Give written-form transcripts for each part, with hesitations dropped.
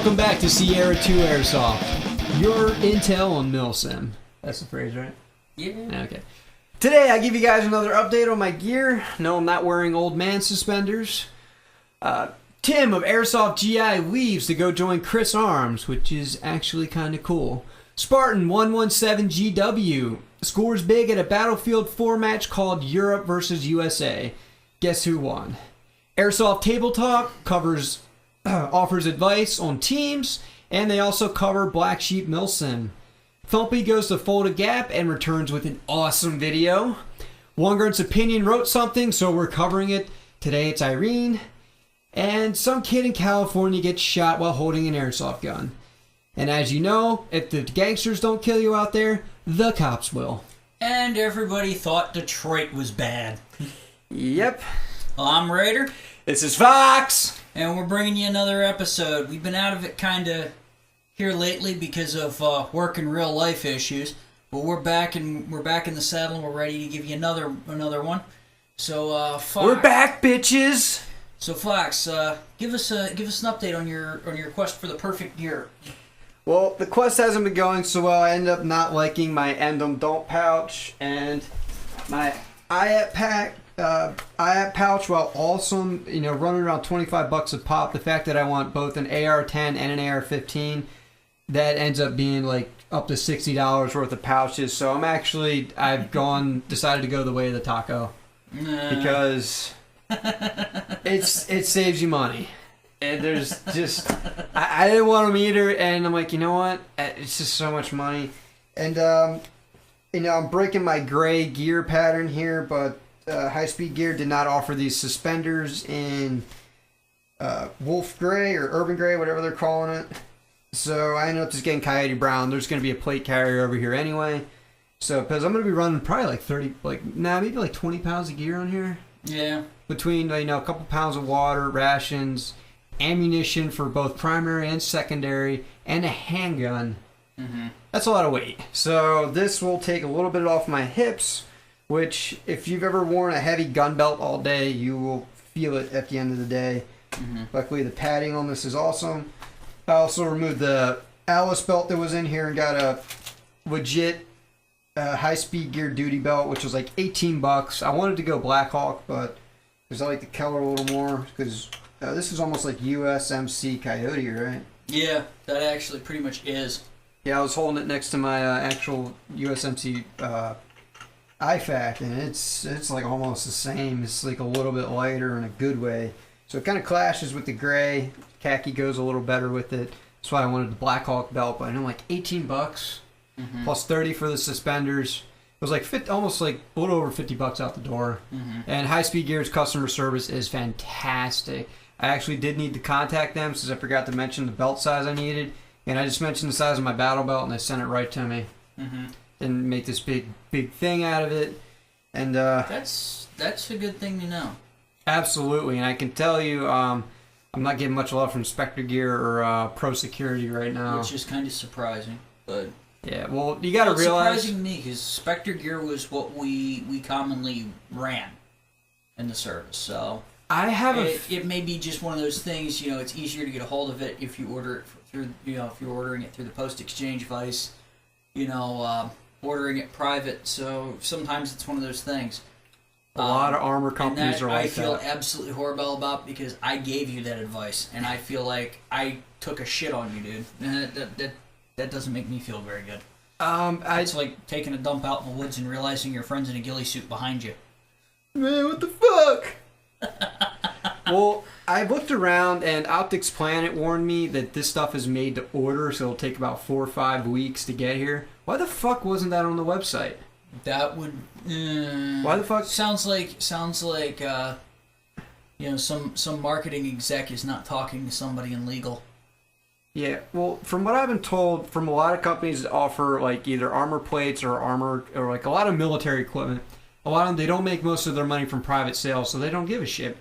Welcome back to Sierra 2 Airsoft. Your intel on Milsim. That's the phrase, right? Yeah. Okay. Today I give you guys another update on my gear. No, I'm not wearing old man suspenders. Tim of Airsoft GI leaves to go join KRISS Arms, which is actually kind of cool. Spartan 117GW scores big at a Battlefield 4 match called Europe vs. USA. Guess who won? Airsoft Table Talk offers advice on teams, and they also cover Blacksheep Milsim. Thumpy goes to Fulda Gap and returns with an awesome video. Grunt's opinion wrote something, so we're covering it. Today it's Irene. And some kid in California gets shot while holding an airsoft gun. And as you know, if the gangsters don't kill you out there, the cops will. And everybody thought Detroit was bad. Yep. Well, I'm Raider. This is Fox. And we're bringing you another episode. We've been out of it kind of here lately because of work and real life issues. But we're back and we're back in the saddle and we're ready to give you another one. So Fox. We're back, bitches. So Fox, give us an update on your quest for the perfect gear. Well, the quest hasn't been going so well. I ended up not liking my Endem Don't pouch and my IAP pouch, while awesome, running around $25 a pop. The fact that I want both an AR-10 and an AR-15, that ends up being like up to $60 worth of pouches. So I've decided to go the way of the taco because it saves you money. And there's just, I didn't want them either, and I'm like, you know what? It's just so much money. And, I'm breaking my gray gear pattern here, but High Speed Gear did not offer these suspenders in Wolf Gray or Urban Gray, whatever they're calling it. So I ended up just getting Coyote Brown. There's going to be a plate carrier over here anyway. So, because I'm going to be running probably maybe 20 pounds of gear on here. Yeah. Between, a couple pounds of water, rations, ammunition for both primary and secondary, and a handgun. Mm-hmm. That's a lot of weight. So this will take a little bit off my hips, which if you've ever worn a heavy gun belt all day, you will feel it at the end of the day. Mm-hmm. Luckily the padding on this is awesome. I also removed the Alice belt that was in here and got a legit High Speed Gear duty belt, which was like $18. I wanted to go Black Hawk, but because I like the color a little more, because this is almost like USMC Coyote, right? Yeah, that actually pretty much is. Yeah, I was holding it next to my actual USMC IFAC, and it's like almost the same. It's like a little bit lighter in a good way. So it kind of clashes with the gray. Khaki goes a little better with it. That's why I wanted the Black Hawk belt, but I know like $18 plus $30 for the suspenders. It was like almost like a little over $50 out the door. Mm-hmm. And High Speed Gear's customer service is fantastic. I actually did need to contact them since I forgot to mention the belt size I needed. And I just mentioned the size of my battle belt and they sent it right to me. Mm-hmm. Didn't make this big thing out of it. And that's a good thing to know. Absolutely. And I can tell you, I'm not getting much love from Spectre Gear or Pro Security right now. Which is kind of surprising, but... Yeah, well, you got to realize... It's surprising to me, because Spectre Gear was what we commonly ran in the service, so... It may be just one of those things, it's easier to get a hold of it if you order it through, if you're ordering it through the post-exchange vice, ordering it private, so sometimes it's one of those things. A lot of armor companies are like that. I feel absolutely horrible about because I gave you that advice, and I feel like I took a shit on you, dude. And that doesn't make me feel very good. It's like taking a dump out in the woods and realizing your friend's in a ghillie suit behind you. Man, what the fuck? Well, I looked around and Optics Planet warned me that this stuff is made to order, so it'll take about 4 or 5 weeks to get here. Why the fuck wasn't that on the website? That would... Why the fuck? Sounds like some marketing exec is not talking to somebody in legal. Yeah, well, from what I've been told, from a lot of companies that offer like either armor plates or armor or like a lot of military equipment, a lot of them, they don't make most of their money from private sales, so they don't give a shit.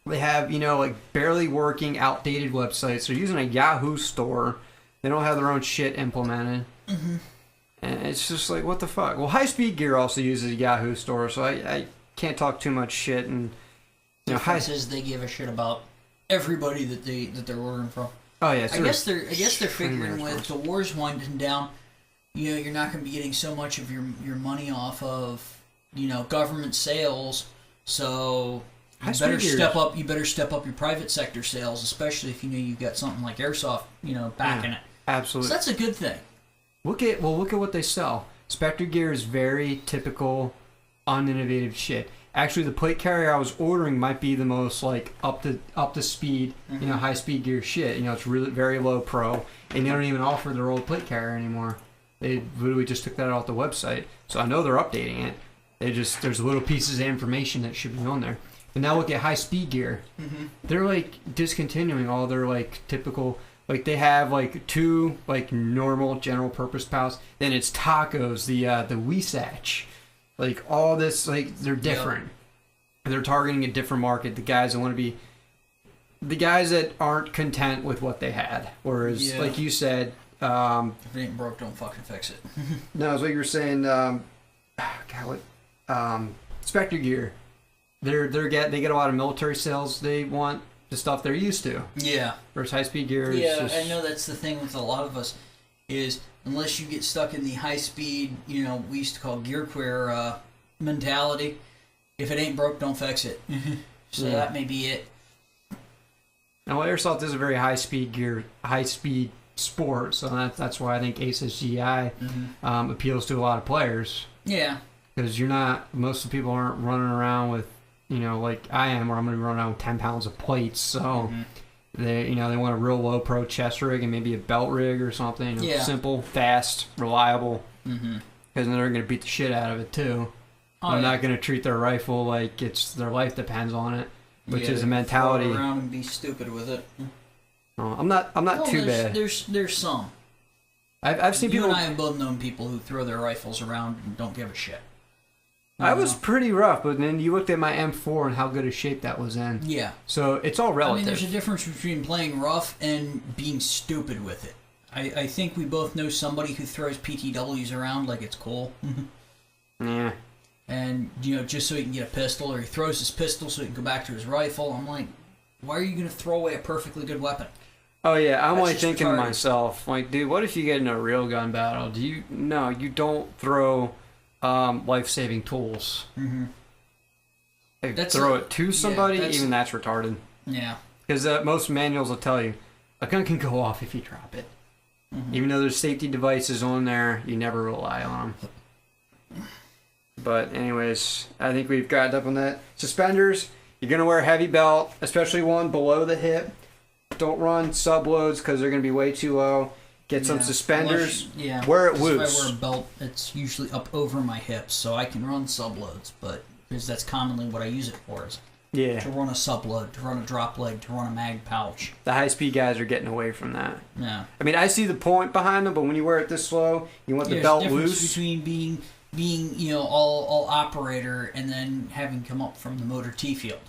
They have, like barely working, outdated websites. They're using a Yahoo store. They don't have their own shit implemented. Mm-hmm. And it's just like, what the fuck? Well, High Speed Gear also uses a Yahoo store, so I can't talk too much shit. And the difference is they give a shit about everybody that they're ordering from. Oh yeah, I guess they're figuring with the wars winding down, you know, you're not going to be getting so much of your money off of, you know, government sales. So you better step up. You better step up your private sector sales, especially if you know you've got something like Airsoft, you know, backing it. Absolutely. So that's a good thing. Look at what they sell. Spectre gear is very typical, uninnovative shit. Actually, the plate carrier I was ordering might be the most like up to speed, you know, high speed gear shit. You know, it's really very low pro, and they don't even offer their old plate carrier anymore. They literally just took that off the website, so I know they're updating it. There's little pieces of information that should be on there. But now look at high speed gear. They're like discontinuing all their like typical. Like they have like 2 like normal general purpose pouches. Then it's tacos, the Weesatch. Like all this, like they're different. Yep. They're targeting a different market. The guys that aren't content with what they had. Whereas, like you said, if it ain't broke, don't fucking fix it. No, it's what you were saying. Spectre gear. They get a lot of military sales. They want the stuff they're used to. Yeah. Versus high speed gear. Yeah, I know that's the thing with a lot of us is unless you get stuck in the high speed, you know, we used to call gear queer mentality. If it ain't broke, don't fix it. So that may be it. Now, Airsoft is a very high speed sport, so that's why I think Airsoft GI appeals to a lot of players. Yeah. Because most of the people aren't running around with, you know, like I am, where I'm going to be running around with 10 pounds of plates. So they want a real low pro chest rig and maybe a belt rig or something. You know, simple, fast, reliable. Because then they're going to beat the shit out of it too. They're not going to treat their rifle like it's their life depends on it, which is a mentality. Throw it around and be stupid with it. I'm not too bad. There's some. I've seen people. You and I have both known people who throw their rifles around and don't give a shit. I was pretty rough, but then you looked at my M4 and how good a shape that was in. Yeah. So it's all relative. I mean, there's a difference between playing rough and being stupid with it. I think we both know somebody who throws PTWs around like it's cool. Yeah. And, you know, just so he can get a pistol, or he throws his pistol so he can go back to his rifle. I'm like, why are you going to throw away a perfectly good weapon? Oh, yeah. I'm like thinking to myself, like, dude, what if you get in a real gun battle? No, you don't throw life-saving tools. Throw it to somebody, even that's retarded. Yeah. Because most manuals will tell you, a gun can go off if you drop it. Even though there's safety devices on there, you never rely on them. But anyways, I think we've gotten up on that. Suspenders, you're going to wear a heavy belt, especially one below the hip. Don't run subloads because they're going to be way too low. Get some suspenders. Wear it loose. If I wear a belt, it's usually up over my hips, so I can run subloads, but because that's commonly what I use it for. To run a subload, to run a drop leg, to run a mag pouch. The high-speed guys are getting away from that. Yeah. I mean, I see the point behind them, but when you wear it this low, you want the belt loose. There's a difference between being you know, all operator and then having come up from the motor T field.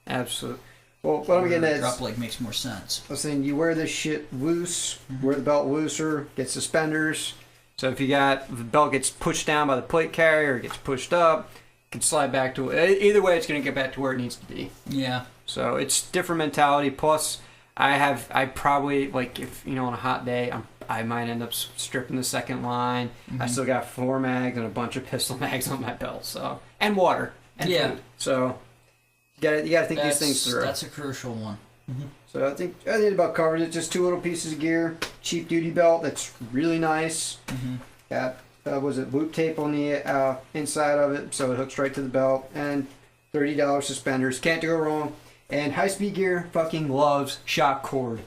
Absolutely. Well, what I'm getting at is... drop leg makes more sense. I was saying, you wear this shit loose, wear the belt looser, get suspenders. So if the belt gets pushed down by the plate carrier, or gets pushed up, it can slide back to... Either way, it's going to get back to where it needs to be. Yeah. So it's different mentality. Plus, I probably, like, if, you know, on a hot day, I might end up stripping the second line. I still got 4 mags and a bunch of pistol mags on my belt, so... And water. And food. So... You gotta think these things through. That's a crucial one. So I think about covers it. Just 2 little pieces of gear. Cheap duty belt that's really nice. Got loop tape on the inside of it, so it hooks right to the belt. And $30 suspenders. Can't go wrong. And high speed gear fucking loves shock cord.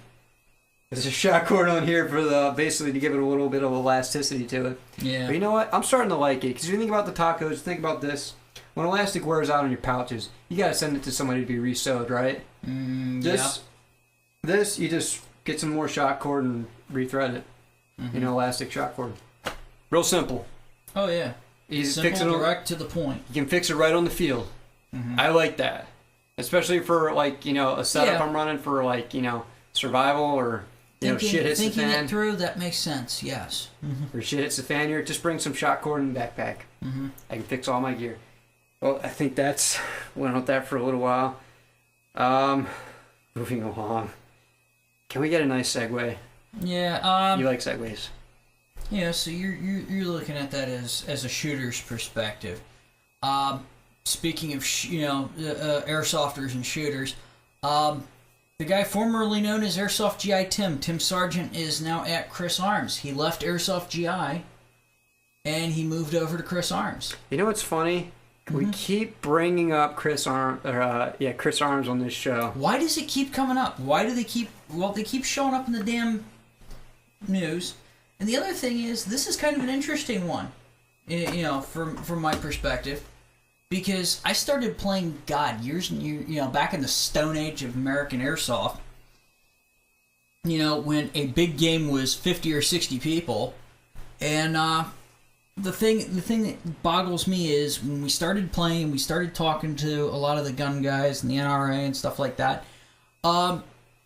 There's a shock cord on here for basically to give it a little bit of elasticity to it. Yeah. But you know what? I'm starting to like it because if you think about the tacos, think about this. When elastic wears out on your pouches, you gotta send it to somebody to be re-sewed, right? This, you just get some more shock cord and re-thread it. You know, elastic shock cord. Real simple. Oh yeah. Simple, direct to the point. You can fix it right on the field. I like that, especially for like, you know, a setup I'm running for like, you know, survival or shit hits the fan. Thinking it through, that makes sense. Yes. Or shit hits the fan here, just bring some shock cord in the backpack. I can fix all my gear. Well, I think went with that for a little while. Moving along. Can we get a nice segue? Yeah. You like segues? Yeah. So you're looking at that as a shooter's perspective. Speaking of airsofters and shooters, the guy formerly known as Airsoft GI Tim Sargent is now at KRISS Arms. He left Airsoft GI and he moved over to KRISS Arms. You know what's funny? We keep bringing up KRISS Arms on this show. Why does it keep coming up? Why do they keep? Well, they keep showing up in the damn news. And the other thing is, this is kind of an interesting one, from my perspective, because I started playing back in the Stone Age of American Airsoft. When a big game was 50 or 60 people, and the thing that boggles me is when we started playing, we started talking to a lot of the gun guys and the NRA and stuff like that.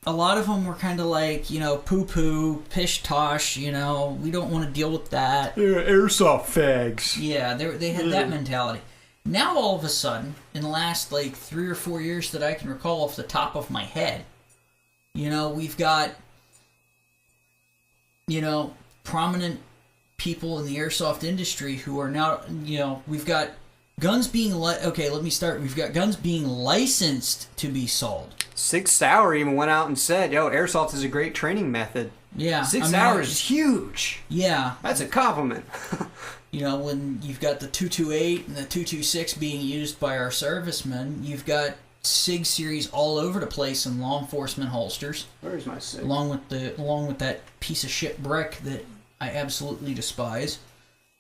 A lot of them were kind of like, poo-poo, pish-tosh, we don't want to deal with that. They're airsoft fags. Yeah, they had that mentality. Now all of a sudden, in the last 3 or 4 years that I can recall off the top of my head, we've got, prominent people in the airsoft industry who are now, we've got guns being we've got guns being licensed to be sold. Sig Sauer even went out and said, airsoft is a great training method. Yeah. Sig Sauer is huge. Yeah. That's a compliment. When you've got the 228 and the 226 being used by our servicemen, you've got SIG series all over the place in law enforcement holsters. Where's my SIG? Along with that piece of shit brick that I absolutely despise,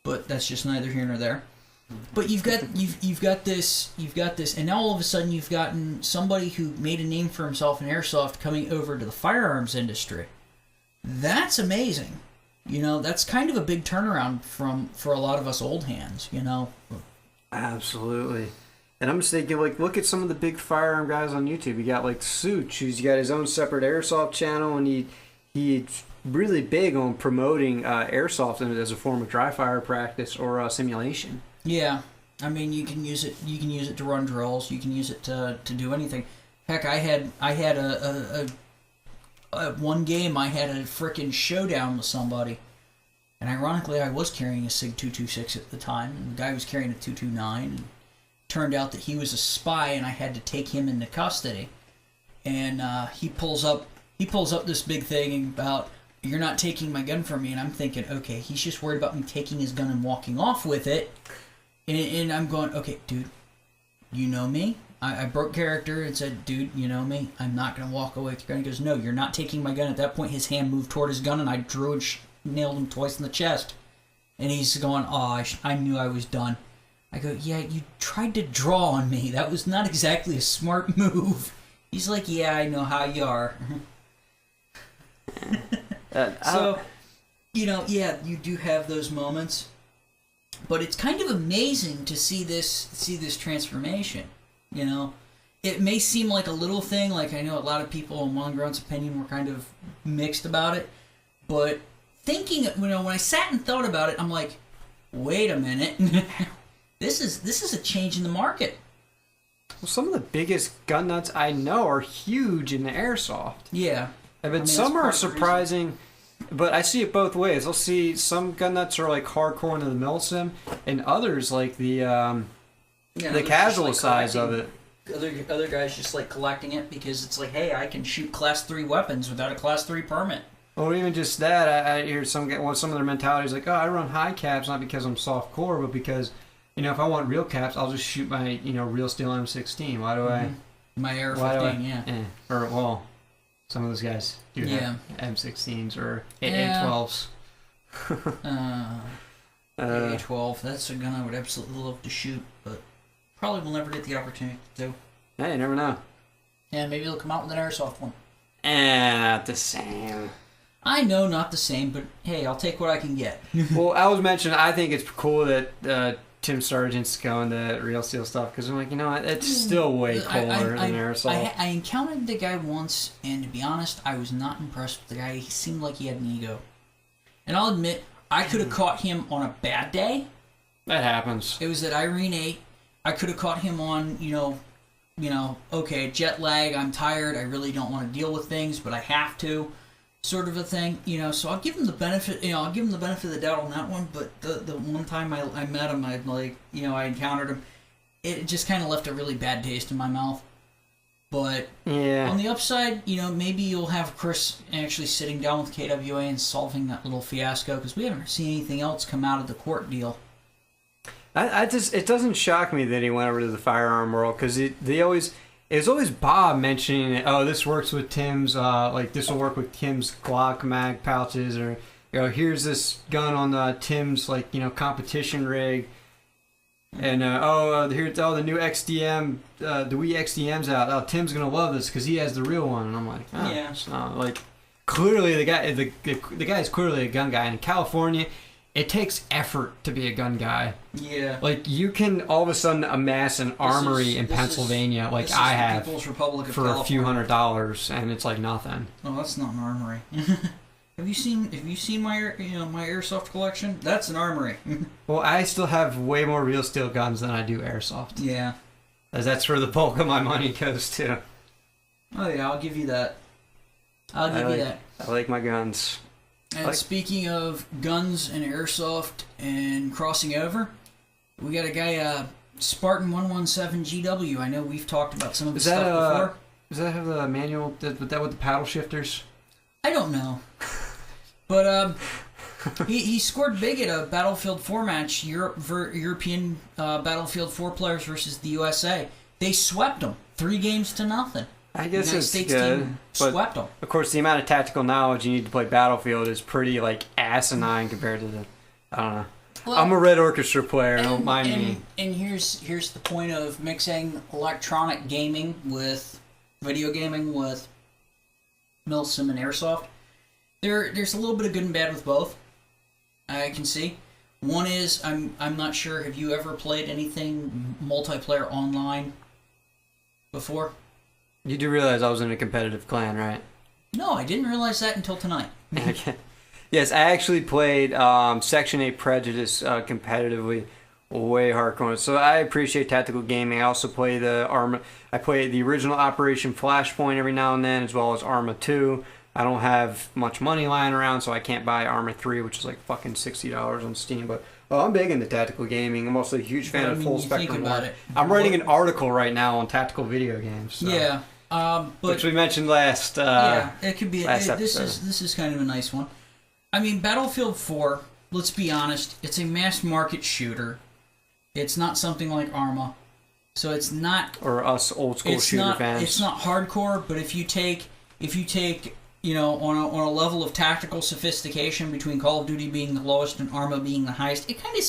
but that's just neither here nor there. But you've got this, and now all of a sudden you've gotten somebody who made a name for himself in airsoft coming over to the firearms industry. That's amazing. That's kind of a big turnaround for a lot of us old hands. Absolutely. And I'm just thinking, look at some of the big firearm guys on YouTube. You got Such, who's got his own separate airsoft channel, and he's really big on promoting airsoft as a form of dry fire practice or simulation. Yeah, I mean you can use it. You can use it to run drills. You can use it to do anything. Heck, I had a one game. I had a frickin' showdown with somebody, and ironically, I was carrying a SIG 226 at the time, and the guy was carrying a 229. And it turned out that he was a spy, and I had to take him into custody. And he pulls up this big thing about, "You're not taking my gun from me," and I'm thinking, okay, he's just worried about me taking his gun and walking off with it. And I'm going, okay, dude, you know me? I broke character and said, dude, you know me? I'm not going to walk away with your gun. He goes, no, you're not taking my gun. At that point, his hand moved toward his gun, and I drew and nailed him twice in the chest. And he's going, I knew I was done. I go, yeah, you tried to draw on me. That was not exactly a smart move. He's like, yeah, I know how you are. So, you do have those moments. But it's kind of amazing to see this transformation. It may seem like a little thing. I know a lot of people, in one Grunt's opinion, were kind of mixed about it. But thinking, when I sat and thought about it, I'm like, wait a minute, this is a change in the market. Well, some of the biggest gun nuts I know are huge in the airsoft. Yeah, some are surprising. But I see it both ways. I'll see some gun nuts are hardcore into the Milsim, and others the casual size of it. Other guys just collecting it because it's hey, I can shoot Class 3 weapons without a Class 3 permit. Or even just that, I hear some of their mentality is I run high caps not because I'm soft core, but because if I want real caps, I'll just shoot my real steel M16. Why do I? My AR-15, yeah. Some of those guys do have M16s or A12s. A12, that's a gun I would absolutely love to shoot, but probably will never get the opportunity to. Hey, you never know. Yeah, maybe they'll come out with an airsoft one. Not the same. I know, not the same, but hey, I'll take what I can get. Well, I was mentioning, I think it's cool that Tim Sargent's going to real steel stuff, because I'm it's still way cooler than airsoft. I encountered the guy once, and to be honest, I was not impressed with the guy. He seemed like he had an ego. And I'll admit, I could have caught him on a bad day. That happens. It was at Irene 8. I could have caught him on, okay, jet lag, I'm tired, I really don't want to deal with things, but I have to, sort of a thing, so I'll give him the benefit, I'll give him the benefit of the doubt on that one, but the one time I met him, I encountered him, it just kind of left a really bad taste in my mouth. But yeah. On the upside, maybe you'll have Chris actually sitting down with KWA and solving that little fiasco, because we haven't seen anything else come out of the court deal. It doesn't shock me that he went over to the firearm world, because it was always Bob mentioning it. Oh, this works with Tim's, this will work with Tim's Glock mag pouches, or here's this gun on Tim's competition rig. And here's the new XDM, the Wii XDM's out. Oh, Tim's gonna love this because he has the real one. And I'm like, yeah. So, clearly the guy's clearly a gun guy. And in California, it takes effort to be a gun guy. Yeah. You can all of a sudden amass an armory in Pennsylvania, I have, for a few $100s, and it's like nothing. Oh, that's not an armory. Have you seen my my airsoft collection? That's an armory. Well, I still have way more real steel guns than I do airsoft. Yeah. As that's where the bulk of my money goes to. Oh yeah, I'll give you that. I'll give you that. I like my guns. And speaking of guns and airsoft and crossing over, we got a guy, Spartan 117 GW. I know we've talked about some of his stuff before. Does that have the manual? With the paddle shifters? I don't know. But he scored big at a Battlefield 4 match, European Battlefield 4 players versus the USA. They swept them 3-0. I guess United it's States good. team swept them. Of course, the amount of tactical knowledge you need to play Battlefield is pretty asinine compared to I don't know. Well, I'm a Red Orchestra player. Don't mind me. And here's the point of mixing electronic gaming with video gaming with Milsim and Airsoft. There's a little bit of good and bad with both. I can see. One is I'm not sure. Have you ever played anything multiplayer online before? You do realize I was in a competitive clan, right? No, I didn't realize that until tonight. Okay. Yes, I actually played Section 8 Prejudice competitively, way hardcore. So I appreciate tactical gaming. I also play I play the original Operation Flashpoint every now and then, as well as Arma 2. I don't have much money lying around, so I can't buy Arma 3, which is fucking $60 on Steam. But I'm big into tactical gaming. I'm also a huge fan of full spectrum. I'm writing an article right now on tactical video games. So. Yeah, which we mentioned last. Yeah, it could be. This is kind of a nice one. I mean, Battlefield 4. Let's be honest. It's a mass market shooter. It's not something like Arma, so it's not. Or us old school shooter fans. It's not hardcore, but if you take on a level of tactical sophistication between Call of Duty being the lowest and Arma being the highest, it kind of,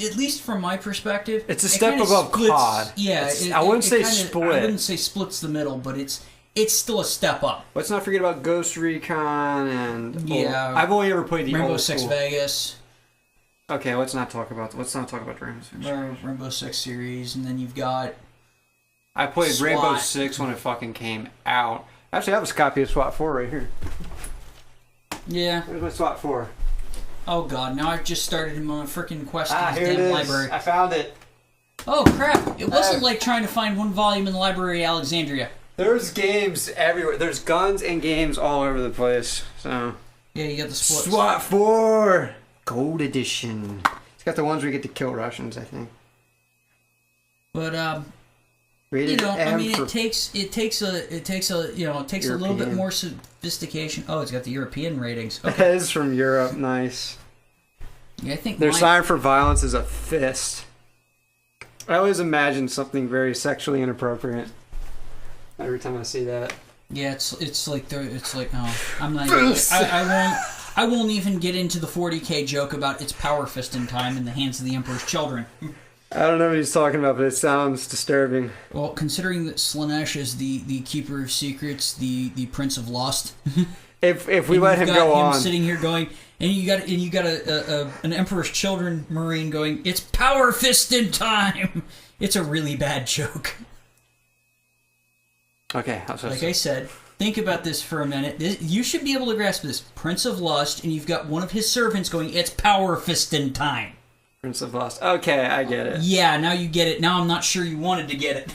at least from my perspective, it's a step above COD. Yeah, I wouldn't say split. I wouldn't say splits the middle, but it's still a step up. Let's not forget about Ghost Recon and I've only ever played the Rainbow old Six school. Vegas. Okay, let's not talk about Rainbow Six. Rainbow Six series, and then you've got. I played SWAT. Rainbow Six when it fucking came out. Actually, I have a copy of SWAT 4 right here. Yeah. Where's my SWAT 4? Oh god, now I've just started him on a freaking quest in here his damn it is. library. I found it. Oh crap! It wasn't like trying to find one volume in the Library of Alexandria. There's games everywhere. There's guns and games all over the place. So. Yeah, you got the splits. SWAT 4 Gold Edition. It's got the ones where you get to kill Russians, I think. But Rated M I mean, for it takes a little bit more sophistication. Oh, it's got the European ratings. Okay. That is from Europe. Nice. Yeah, I think their sign for violence is a fist. I always imagine something very sexually inappropriate every time I see that. Yeah, it's like no, I'm not. Even, I won't even get into the 40K joke about it's power fisting time in the hands of the Emperor's children. I don't know what he's talking about, but it sounds disturbing. Well, considering that Slanesh is the keeper of secrets, the Prince of Lust. If we let him go on, sitting here going, and you got an Emperor's Children Marine going, it's power fisting time. It's a really bad joke. Okay, like I said, think about this for a minute. You should be able to grasp this. Prince of Lust, and you've got one of his servants going, it's power fisting time. Prince of Lust. Okay, I get it. Yeah, now you get it. Now I'm not sure you wanted to get it.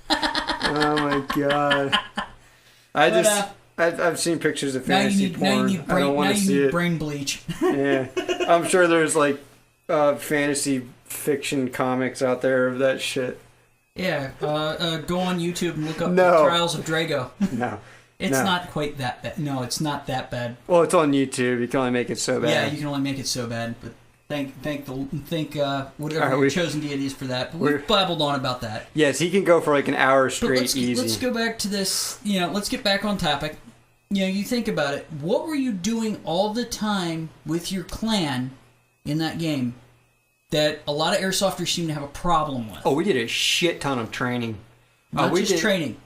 Oh my god. I've seen pictures of fantasy porn. I don't want to see it. Brain bleach. Yeah, I'm sure there's like fantasy fiction comics out there of that shit. Yeah, go on YouTube and look up the Trials of Drago. No. It's not quite that bad. No, it's not that bad. Well, it's on YouTube. You can only make it so bad. Yeah, you can only make it so bad. But thank whatever your chosen deity is for that. But we've babbled on about that. Yes, he can go for like an hour straight easy. Let's go back to this. Let's get back on topic. You think about it. What were you doing all the time with your clan in that game that a lot of airsofters seem to have a problem with? Oh, we did a shit ton of training. Not just training.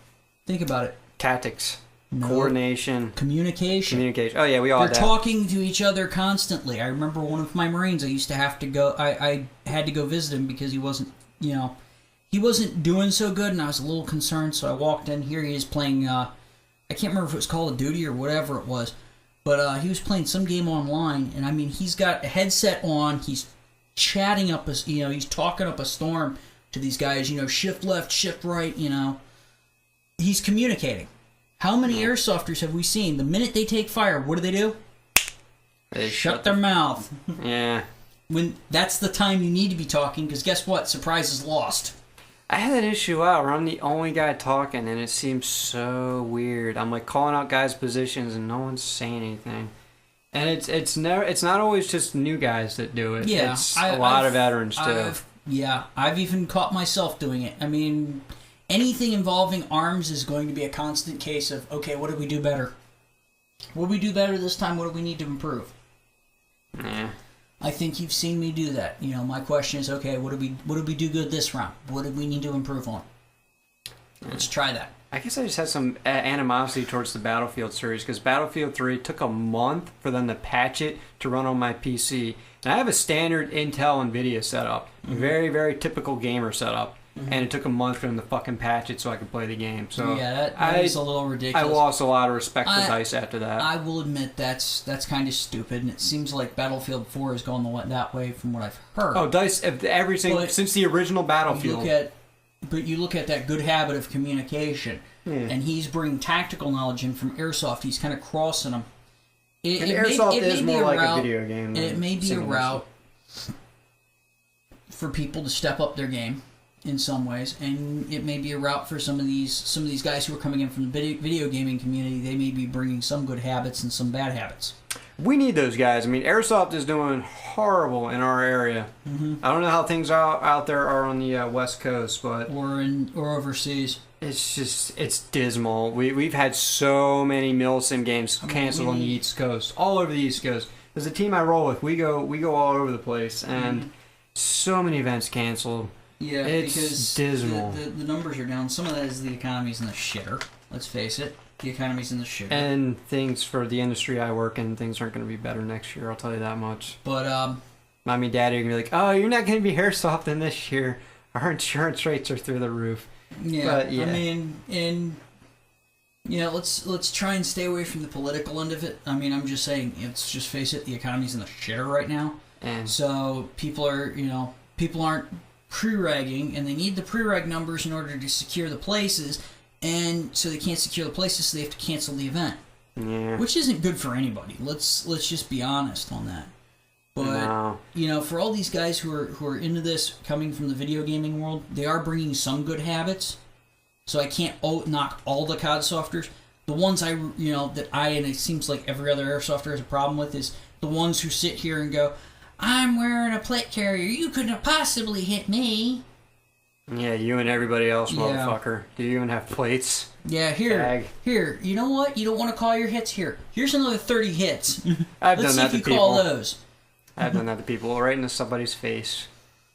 Think about it. Tactics. Coordination. Communication. Oh, yeah, we all They're had that. talking to each other constantly. I remember one of my Marines, I used to have to go, I had to go visit him because he wasn't, he wasn't doing so good, and I was a little concerned, so I walked in. Here he is playing, I can't remember if it was Call of Duty or whatever it was, but he was playing some game online, and I mean, he's got a headset on, he's chatting up, he's talking up a storm to these guys, shift left, shift right, He's communicating. How many airsofters have we seen? The minute they take fire, what do? They shut their mouth. Yeah. When that's the time you need to be talking, because guess what? Surprise is lost. I had that issue out where I'm the only guy talking, and it seems so weird. I'm like calling out guys' positions, and no one's saying anything. And it's not always just new guys that do it. Yeah, it's a lot of veterans too. I've even caught myself doing it. I mean, anything involving arms is going to be a constant case of, okay, what did we do better? What did we do better this time? What do we need to improve? Yeah. I think you've seen me do that. My question is, okay, what did we do good this round? What did we need to improve on? Let's try that. I guess I just had some animosity towards the Battlefield series because Battlefield 3 took a month for them to patch it to run on my PC. And I have a standard Intel NVIDIA setup. Very, very typical gamer setup. And it took a month for them to fucking patch it so I could play the game. So yeah, that is a little ridiculous. I lost a lot of respect for DICE after that. I will admit that's kind of stupid, and it seems like Battlefield 4 has gone that way from what I've heard. Oh, DICE, everything since the original Battlefield. You look at that good habit of communication, and he's bringing tactical knowledge in from Airsoft. He's kind of crossing them. Airsoft is more like a video game. And it may be a route for people to step up their game in some ways, and it may be a route for some of these guys who are coming in from the video gaming community. They may be bringing some good habits and some bad habits. We need those guys. I mean, Airsoft is doing horrible in our area. I don't know how things out there are on the West Coast, but or overseas. It's dismal. We've had so many Milsim games canceled on the East Coast, all over the East Coast. There's a team I roll with. We go all over the place, and so many events canceled. Yeah, it's because dismal. The numbers are down. Some of that is the economy's in the shitter. Let's face it. The economy's in the shitter. And things for the industry I work in, things aren't going to be better next year, I'll tell you that much. But, Mommy and Daddy are going to be like, oh, you're not going to be Airsoft in this year. Our insurance rates are through the roof. Yeah, but, yeah. I mean, and, let's try and stay away from the political end of it. I mean, I'm just saying, let's just face it, the economy's in the shitter right now. And so people aren't pre-regging, and they need the pre-reg numbers in order to secure the places, and so they can't secure the places, so they have to cancel the event. Yeah. Which isn't good for anybody. Let's just be honest on that. But for all these guys who are into this, coming from the video gaming world, they are bringing some good habits. So I can't knock all the COD softers. The ones and it seems like every other airsofter has a problem with, is the ones who sit here and go, I'm wearing a plate carrier. You couldn't have possibly hit me. Yeah, you and everybody else, motherfucker. Do you even have plates? Yeah, here. You know what? You don't want to call your hits here. Here's another 30 hits. I've done that to people. Let's see if you call those. I've done that to people, right into somebody's face.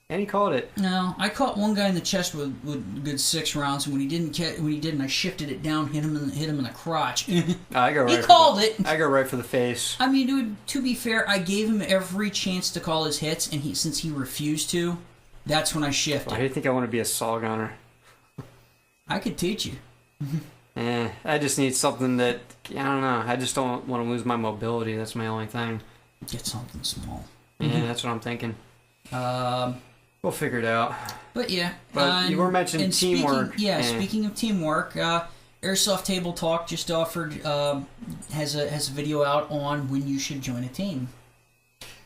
And he called it. No, I caught one guy in the chest with a good 6 rounds, and when he didn't, I shifted it down, hit him in the crotch. I go right. He called it. I go right for the face. I mean, dude, to be fair, I gave him every chance to call his hits, and since he refused to, that's when I shifted. Why do you think I want to be a saw gunner? I could teach you. I just need something that, I don't know, I just don't want to lose my mobility. That's my only thing. Get something small. Yeah, that's what I'm thinking. We'll figure it out. But yeah. But you were mentioning teamwork. Speaking of teamwork, Airsoft Table Talk just offered has a video out on when you should join a team.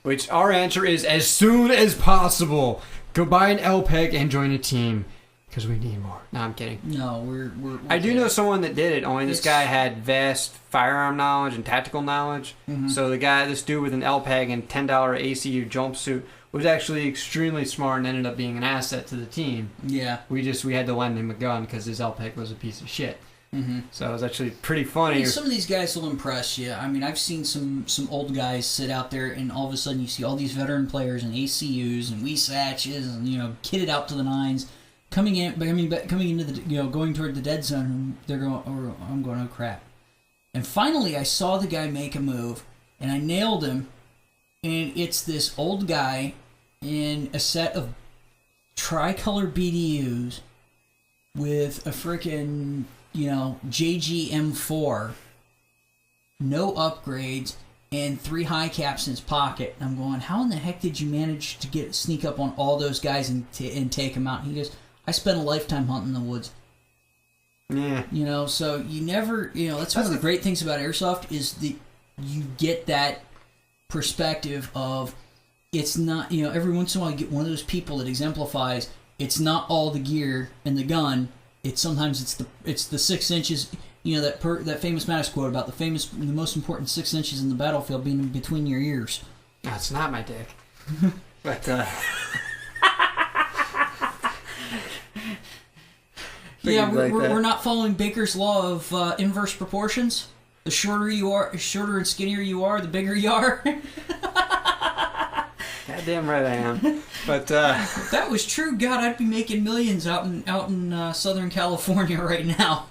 Which our answer is as soon as possible. Go buy an LPEG and join a team. Because we need more. No, I'm kidding. No, we're I do know someone that did it, only this guy had vast firearm knowledge and tactical knowledge. Mm-hmm. So this dude with an LPEG and $10 ACU jumpsuit was actually extremely smart and ended up being an asset to the team. Yeah. We had to lend him a gun because his LPEG was a piece of shit. Mm-hmm. So it was actually pretty funny. I mean, some of these guys will impress you. I mean, I've seen some old guys sit out there, and all of a sudden you see all these veteran players in ACUs and Weesatches and kitted out to the nines, coming into the going toward the dead zone. And they're going, oh, I'm going, oh crap! And finally, I saw the guy make a move, and I nailed him. And it's this old guy in a set of tricolor BDUs with a frickin' JG-M4, no upgrades, and 3 high caps in his pocket. And I'm going, how in the heck did you manage to sneak up on all those guys and take them out? And he goes, I spent a lifetime hunting in the woods. Yeah. So you never, that's one of the great things about Airsoft is that you get that perspective of it's not, every once in a while you get one of those people that exemplifies it's not all the gear and the gun. Sometimes it's the 6 inches, that famous Mattis quote about the most important 6 inches in the battlefield being between your ears. That's not my dick. But yeah, we're not following Baker's law of inverse proportions. The shorter and skinnier you are, the bigger you are. Goddamn right I am. But if that was true, God, I'd be making millions out in Southern California right now.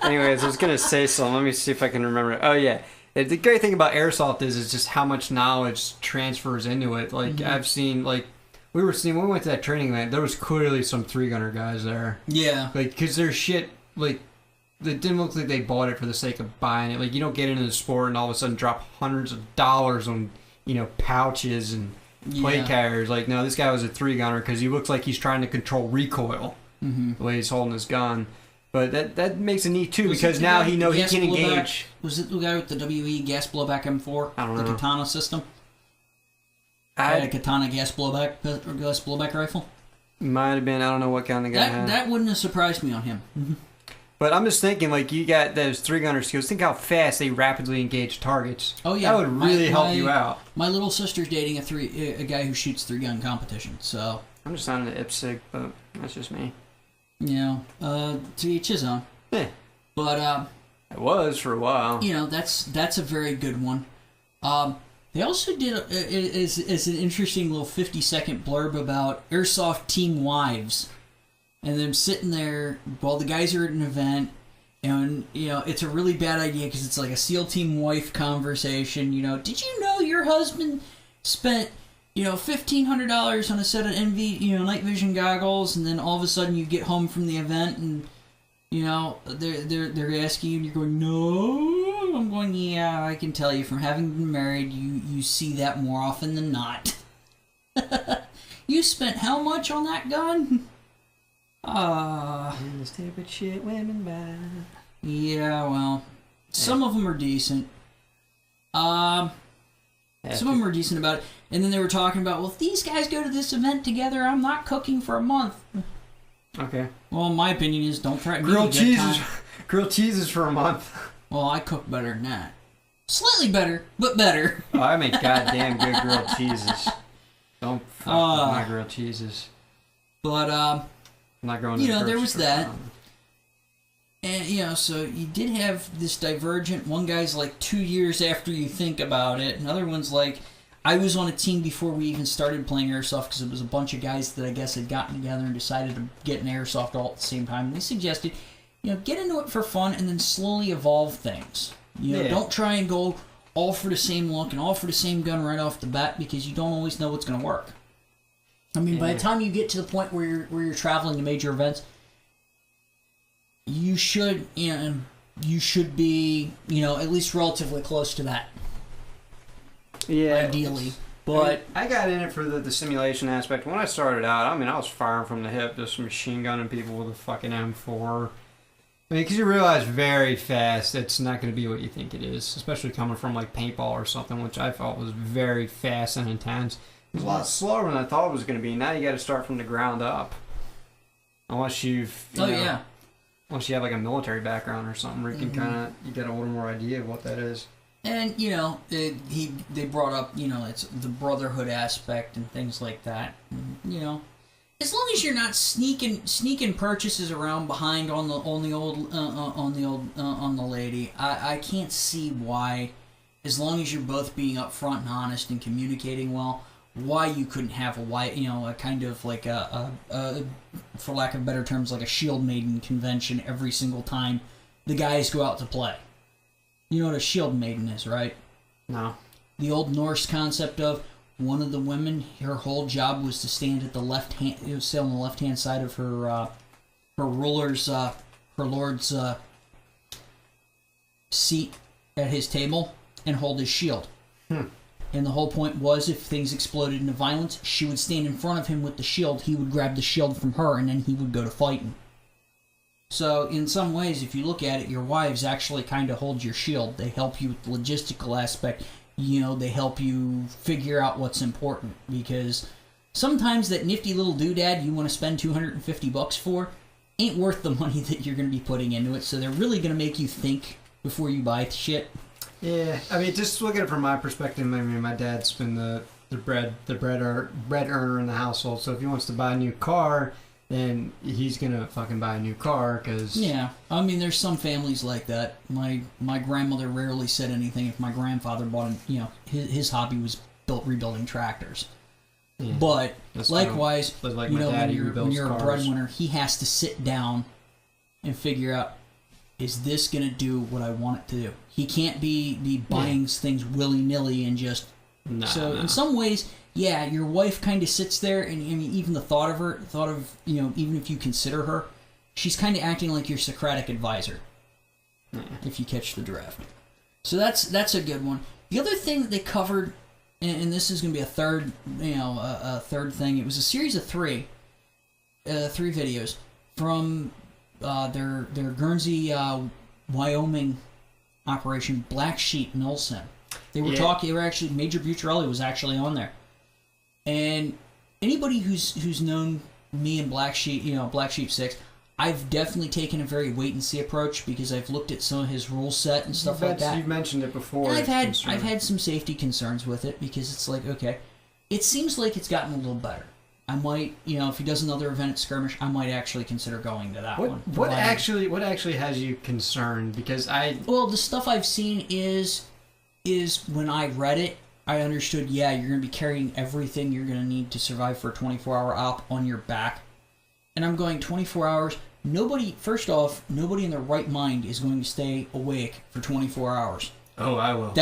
Anyways, I was gonna say something. Let me see if I can remember it. Oh yeah, the great thing about Airsoft is just how much knowledge transfers into it. Like mm-hmm. I've seen, like when we went to that training event, there was clearly some 3-gunner guys there. Yeah. Like because their shit, like it didn't look like they bought it for the sake of buying it. Like you don't get into the sport and all of a sudden drop hundreds of dollars on pouches and plate carriers. Like, no, this guy was a 3-gunner because he looks like he's trying to control recoil mm-hmm. the way he's holding his gun. But that makes it neat too because now he knows he can engage. Was it the guy with the WE gas blowback M4? I don't know. The Katana system? I had a Katana gas blowback rifle. Might have been. I don't know what kind of guy had. That wouldn't have surprised me on him. Mm-hmm. But I'm just thinking, like, you got those 3-gunner skills. Think how fast they rapidly engage targets. Oh, yeah. That would really help you out. My little sister's dating a guy who shoots 3-gun competition, so... I'm just not into IPSC, but that's just me. To each his own. Yeah. But, it was for a while. That's a very good one. They also did is an interesting little 50-second blurb about Airsoft Team Wives. And them sitting there while the guys are at an event, and it's a really bad idea because it's like a SEAL Team wife conversation. Did you know your husband spent $1,500 on a set of night vision goggles, and then all of a sudden you get home from the event and they're asking you, and you're going, no. I'm going, yeah, I can tell you from having been married, you see that more often than not. You spent how much on that gun? And the stupid shit women buy. Yeah, well, some of them are decent. Some of them are decent about it. And then they were talking about, well, if these guys go to this event together, I'm not cooking for a month. Okay. Well, my opinion is don't try grilled cheeses for a month. Well, I cook better than that. Slightly better, but better. Oh, I make goddamn good grilled cheeses. Don't fuck with my grilled cheeses. But I'm not going to the there was that. Time. And, so you did have this divergent. One guy's like 2 years after you think about it. Another one's like, I was on a team before we even started playing Airsoft because it was a bunch of guys that I guess had gotten together and decided to get an Airsoft all at the same time. And they suggested, get into it for fun and then slowly evolve things. Don't try and go all for the same look and all for the same gun right off the bat because you don't always know what's going to work. I mean, by the time you get to the point where you're traveling to major events, you should be, at least relatively close to that. Yeah. Ideally. But I got in it for the simulation aspect. When I started out, I was firing from the hip, just machine gunning people with a fucking M4. Because you realize very fast it's not going to be what you think it is, especially coming from like paintball or something, which I felt was very fast and intense. It was a lot slower than I thought it was going to be. Now you got to start from the ground up, unless unless you have like a military background or something, where you can you get a little more idea of what that is. And they brought up it's the brotherhood aspect and things like that. And, as long as you're not sneaking purchases around behind on the lady, I can't see why, as long as you're both being upfront and honest and communicating well, why you couldn't have a kind of like a for lack of better terms, like a shield maiden convention every single time the guys go out to play. You know what a shield maiden is, right? No. The old Norse concept of one of the women, her whole job was to stand at the left hand, sit on the left hand side of her ruler's, her lord's seat at his table and hold his shield. And the whole point was, if things exploded into violence, she would stand in front of him with the shield. He would grab the shield from her, and then he would go to fighting. So, in some ways, if you look at it, your wives actually kind of hold your shield. They help you with the logistical aspect. They help you figure out what's important, because sometimes that nifty little doodad you want to spend $250 for ain't worth the money that you're going to be putting into it. So they're really going to make you think before you buy shit. Yeah, just look at it from my perspective. My dad's been the bread earner in the household. So if he wants to buy a new car, then he's gonna fucking buy a new car, because... Yeah, there's some families like that. My grandmother rarely said anything if my grandfather bought his hobby was rebuilding tractors. Yeah, but likewise, when you're a breadwinner, he has to sit down and figure out, is this gonna do what I want it to do? He can't be buying things willy-nilly and just... In some ways... Yeah, your wife kind of sits there, and even the thought of even if you consider her, she's kind of acting like your Socratic advisor, if you catch the drift. So that's a good one. The other thing that they covered, and this is going to be a third thing. It was a series of three videos from their Guernsey, Wyoming operation, Blacksheep Milsim. They were talking. They were actually, Major Bucciarelli was actually on there. And anybody who's known me and Black Sheep 6, I've definitely taken a very wait-and-see approach, because I've looked at some of his rule set and stuff like that. You've mentioned it before. And I've had some safety concerns with it, because it's like, okay, it seems like it's gotten a little better. I might, if he does another event at Skirmish, I might actually consider going to that one. What actually has you concerned? Because the stuff I've seen is when I read it, I understood, you're going to be carrying everything you're going to need to survive for a 24-hour op on your back. And I'm going 24 hours. First off, nobody in their right mind is going to stay awake for 24 hours. Oh, I will.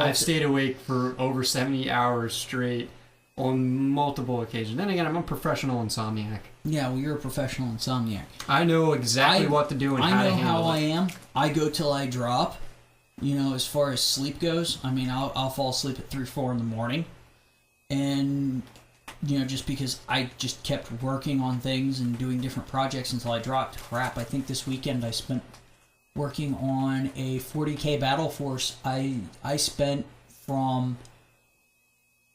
I've stayed awake for over 70 hours straight on multiple occasions. Then again, I'm a professional insomniac. Yeah, well, you're a professional insomniac. I know exactly what to do and how to handle it. I know how I am. I go till I drop. As far as sleep goes, I'll fall asleep at 3, 4 in the morning. And, just because I just kept working on things and doing different projects until I dropped. Crap, I think this weekend I spent working on a 40K Battle Force. I spent from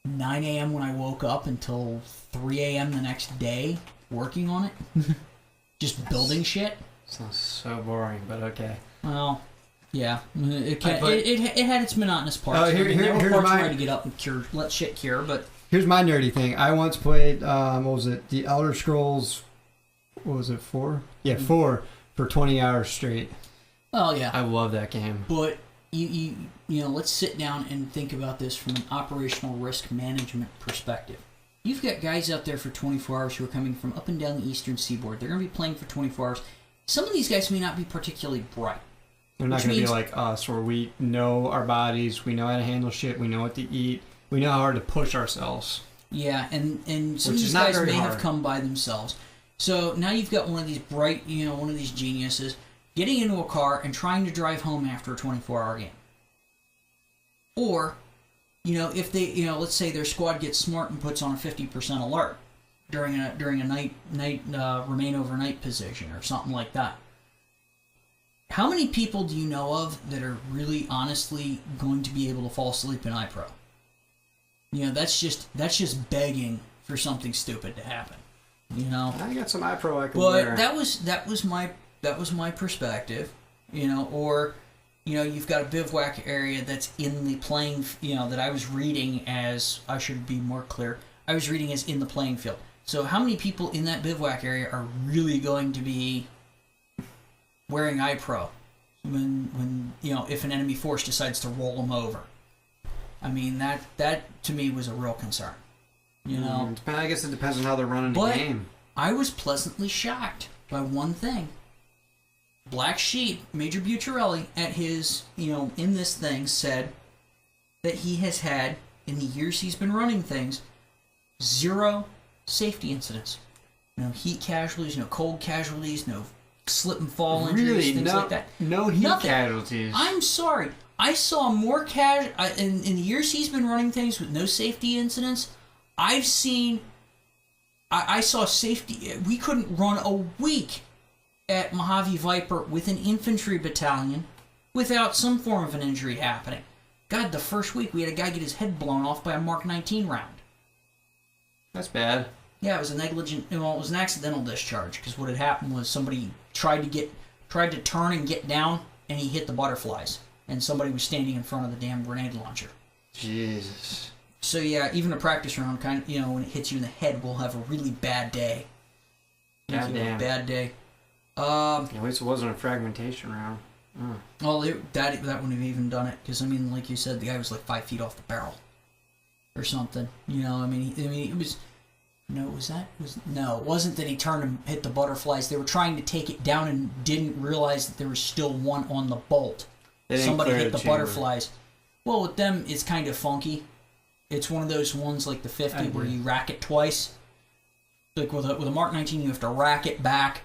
9 a.m. when I woke up until 3 a.m. the next day working on it. Just building shit. Sounds so boring, but okay. Well... Yeah, it had its monotonous parts. Here's to get up and let shit cure. But here's my nerdy thing. I once played, the Elder Scrolls, 4? Yeah, 4 for 20 hours straight. Oh yeah, I love that game. But you let's sit down and think about this from an operational risk management perspective. You've got guys out there for 24 hours who are coming from up and down the eastern seaboard. They're going to be playing for 24 hours. Some of these guys may not be particularly bright. They're not going to be like us, where we know our bodies, we know how to handle shit, we know what to eat, we know how hard to push ourselves. Yeah, and some of these guys may have come by themselves. So now you've got one of these bright, one of these geniuses getting into a car and trying to drive home after a 24-hour game. Or if they, let's say their squad gets smart and puts on a 50% alert during a night remain overnight position or something like that. How many people do you know of that are really honestly going to be able to fall asleep in iPro? That's just begging for something stupid to happen. I got some iPro I can wear. But that was my perspective. Or you've got a bivouac area that's in the playing, that I was reading as, I should be more clear, I was reading as in the playing field. So how many people in that bivouac area are really going to be wearing iPro when if an enemy force decides to roll them over? I mean, that to me was a real concern. I guess it depends on how they're running the game. I was pleasantly shocked by one thing. Black Sheep, Major Bucciarelli, at his, in this thing, said that he has had, in the years he's been running things, 0 safety incidents. No heat casualties, no cold casualties, no slip and fall injuries, things like that. No heat casualties. I'm sorry. I saw more in the years he's been running things with no safety incidents. I saw safety. We couldn't run a week at Mojave Viper with an infantry battalion without some form of an injury happening. God, the first week we had a guy get his head blown off by a Mark 19 round. That's bad. Yeah, it was it was an accidental discharge, because what had happened was somebody tried to turn and get down, and he hit the butterflies, and somebody was standing in front of the damn grenade launcher. Jesus. So yeah, even a practice round, when it hits you in the head, will have a really bad day. God damn. Bad day. At least it wasn't a fragmentation round. Well, that wouldn't have even done it, because like you said, the guy was like 5 feet off the barrel, or something. It was. No, it wasn't that he turned and hit the butterflies. They were trying to take it down and didn't realize that there was still one on the bolt. Somebody hit the butterflies. Well, with them, it's kind of funky. It's one of those ones like the 50 where you rack it twice. Like with a Mark 19, you have to rack it back,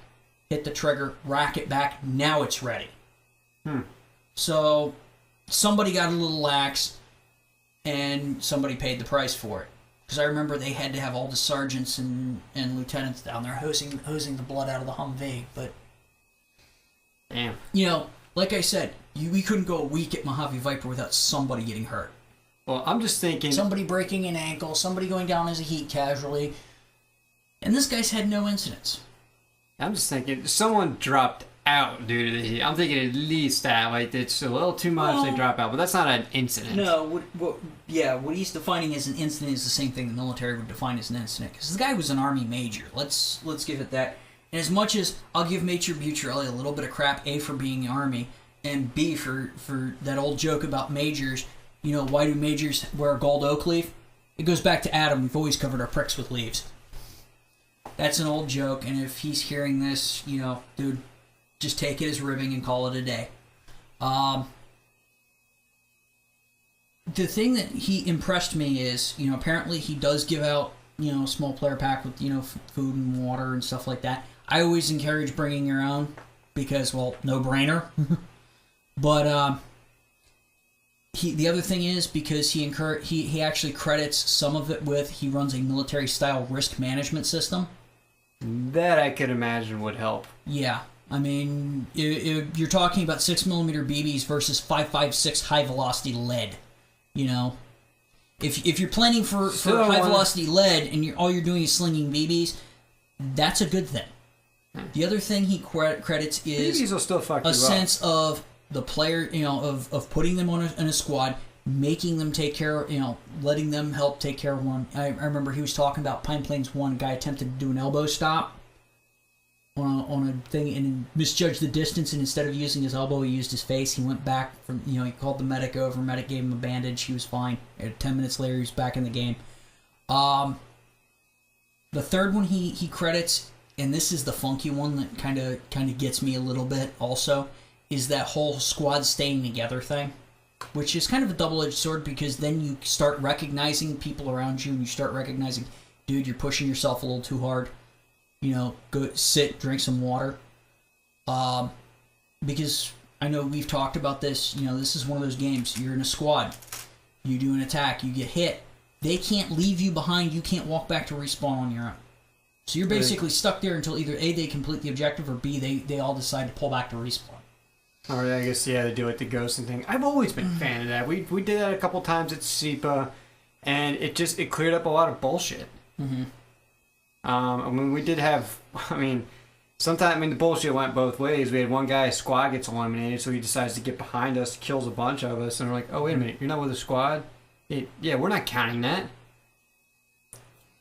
hit the trigger, rack it back. Now it's ready. So somebody got a little lax, and somebody paid the price for it. Because I remember they had to have all the sergeants and lieutenants down there hosing the blood out of the Humvee. But, damn. Like I said, we couldn't go a week at Mojave Viper without somebody getting hurt. Well, I'm just thinking... Somebody breaking an ankle, somebody going down as a heat casualty. And this guy's had no incidents. I'm just thinking, someone dropped out due to the heat. I'm thinking at least that. Like, it's a little too much they drop out, but that's not an incident. No, what he's defining as an incident is the same thing the military would define as an incident. Because the guy was an Army major. Let's give it that. And as much as I'll give Major Bucciarelli a little bit of crap, A, for being Army, and B, for that old joke about majors, why do majors wear a gold oak leaf? It goes back to Adam. We've always covered our pricks with leaves. That's an old joke, and if he's hearing this, dude, just take it as ribbing and call it a day. The thing that he impressed me is, apparently he does give out, a small player pack with, food and water and stuff like that. I always encourage bringing your own because, well, no brainer. But the other thing is because he actually credits some of it with he runs a military style risk management system. That I could imagine would help. Yeah. I mean, you're talking about 6mm BBs versus 5.56 high velocity lead. If you're planning for high velocity lead and all you're doing is slinging BBs, that's a good thing. The other thing he credits is BBs will still fuck a sense of the player, of putting them in a squad, making them take care, letting them help take care of one. I remember he was talking about Pine Plains 1, guy attempted to do an elbow stop on a thing and misjudged the distance, and instead of using his elbow, he used his face. He went back from, he called the medic over. Medic gave him a bandage. He was fine. 10 minutes later, he was back in the game. The third one he credits, and this is the funky one that kind of gets me a little bit also, is that whole squad staying together thing, which is kind of a double-edged sword because then you start recognizing people around you and you start recognizing, dude, you're pushing yourself a little too hard. Go sit, drink some water. Because I know we've talked about this. This is one of those games. You're in a squad. You do an attack, you get hit. They can't leave you behind. You can't walk back to respawn on your own. So you're basically stuck there until either A, they complete the objective, or B, they all decide to pull back to respawn. Or I guess, yeah, they do like the ghosting thing. I've always been a fan of that. We did that a couple times at SEPA, and it cleared up a lot of bullshit. Mm-hmm. I mean, we did have, sometimes, the bullshit went both ways. We had one guy, squad gets eliminated, so he decides to get behind us, kills a bunch of us, and we're like, oh, wait a minute, you're not with the squad? Yeah, we're not counting that.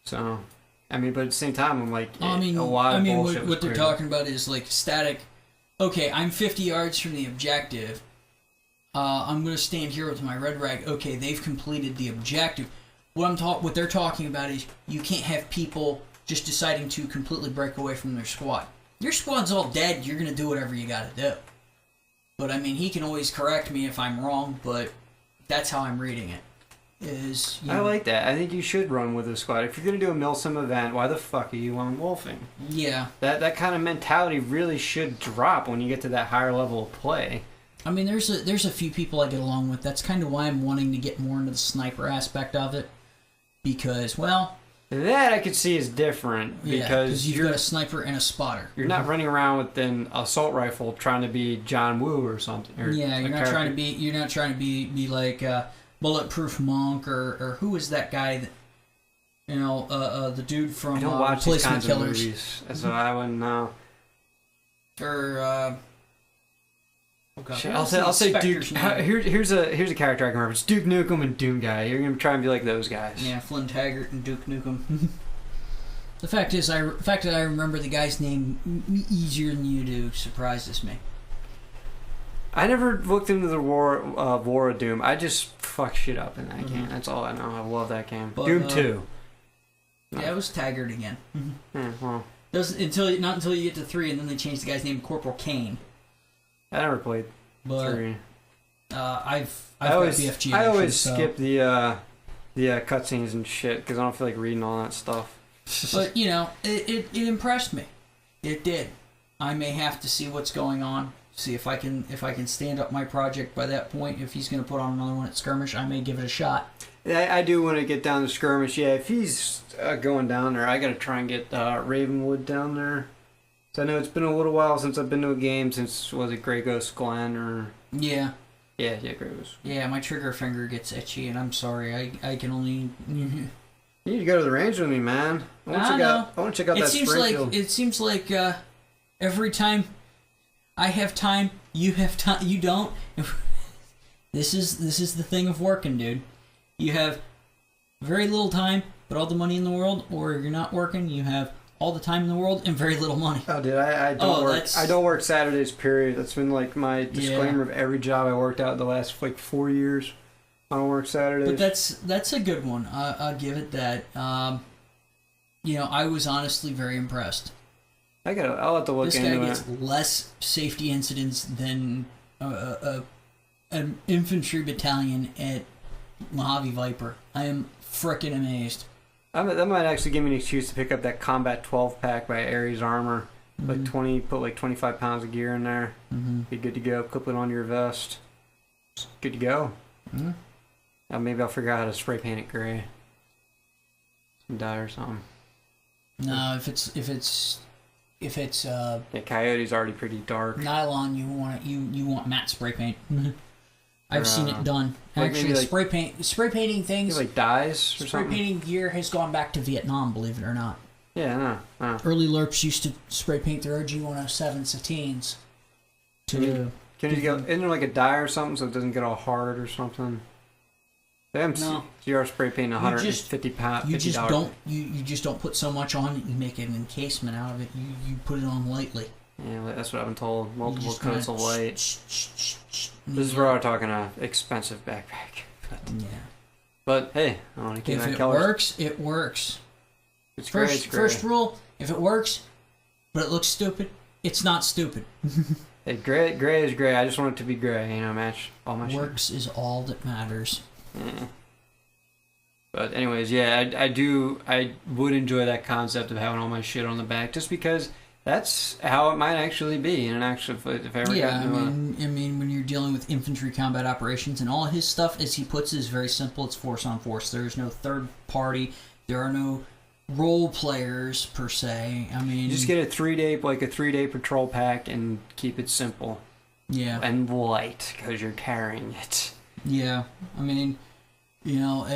So, but at the same time, I'm like, a lot of bullshit what they're talking about is like static. Okay, I'm 50 yards from the objective. I'm going to stand here with my red rag. Okay, they've completed the objective. What they're talking about is you can't have people just deciding to completely break away from their squad. Your squad's all dead. You're going to do whatever you got to do. But he can always correct me if I'm wrong. But that's how I'm reading it. I like that. I think you should run with a squad. If you're going to do a Milsim event, why the fuck are you on wolfing? Yeah. That kind of mentality really should drop when you get to that higher level of play. There's a few people I get along with. That's kind of why I'm wanting to get more into the sniper aspect of it. Because, well... That I could see is different. Because you've got a sniper and a spotter. You're not running around with an assault rifle trying to be John Woo or something. You're not trying to be like... Bulletproof Monk, or who is that guy that, the dude from Placement Killers. Movies, so I wouldn't know. Or I'll say Duke. Here's a character I can remember. It's Duke Nukem and Doom Guy. You're gonna try and be like those guys. Yeah, Flynn Taggart and Duke Nukem. The fact that I remember the guy's name easier than you do surprises me. I never looked into the War of Doom. I just fuck shit up in that game. That's all I know. I love that game. But, Doom 2. Yeah, it was Taggart again. Yeah, well. It was not until you get to 3, and then they changed the guy's name to Corporal Kane. I never played 3. I've got BFG. I always skip the cutscenes and shit because I don't feel like reading all that stuff. But it impressed me. It did. I may have to see what's going on. See if I can stand up my project by that point. If he's going to put on another one at Skirmish, I may give it a shot. I do want to get down to Skirmish. Yeah, if he's going down there, I got to try and get Ravenwood down there. So I know it's been a little while since I've been to a game. Was it Grey Ghost Glen or? Yeah. Yeah, Grey Ghost. Yeah, my trigger finger gets itchy, and I'm sorry. I can only. You need to go to the range with me, man. I want to check out that Springfield. It seems like every time I have time, you have time. You don't. This is the thing of working, dude. You have very little time, but all the money in the world, or you're not working. You have all the time in the world and very little money. Oh, dude, I don't work. I don't work Saturdays. Period. That's been like my disclaimer of every job I worked out the last 4 years. I don't work Saturdays. But that's a good one. I'll give it that. I was honestly very impressed. I'll have to look into it. This guy gets less safety incidents than an infantry battalion at Mojave Viper. I am frickin' amazed. That might actually give me an excuse to pick up that Combat 12 pack by Ares Armor. Mm-hmm. Put 25 pounds of gear in there. Mm-hmm. Be good to go. Clip it onto your vest. It's good to go. Mm-hmm. Maybe I'll figure out how to spray paint it gray. Some dye or something. No, if it's Coyote's already pretty dark. Nylon, you want matte spray paint. I've seen it done. Actually, spray painting things like dyes or spray something. Painting gear has gone back to Vietnam, believe it or not. Yeah, no. Early LERPs used to spray paint their OG-107 Satines. Can you go? Isn't there like a dye or something so it doesn't get all hard or something? No. You are spray painting 150 pounds. You just don't put so much on it. You make an encasement out of it. You put it on lightly. Yeah, that's what I've been told. Multiple coats of light. This is where I'm talking an expensive backpack. But hey, I want to keep that color. If it works, it works. It's great. First rule: if it works, but it looks stupid, it's not stupid. Hey, gray is gray. I just want it to be gray. Match all my shit. Works is all that matters. Yeah. But anyways, yeah, I would enjoy that concept of having all my shit on the back, just because That's how it might actually be in an action if ever Yeah, got into I mean, when you're dealing with infantry combat operations, and all his stuff, as he puts it, is very simple. It's force on force. There's no third party. There are no role players per se. I mean, you just get a 3-day patrol pack and keep it simple. Yeah, and light because you're carrying it. Yeah, I mean, you know,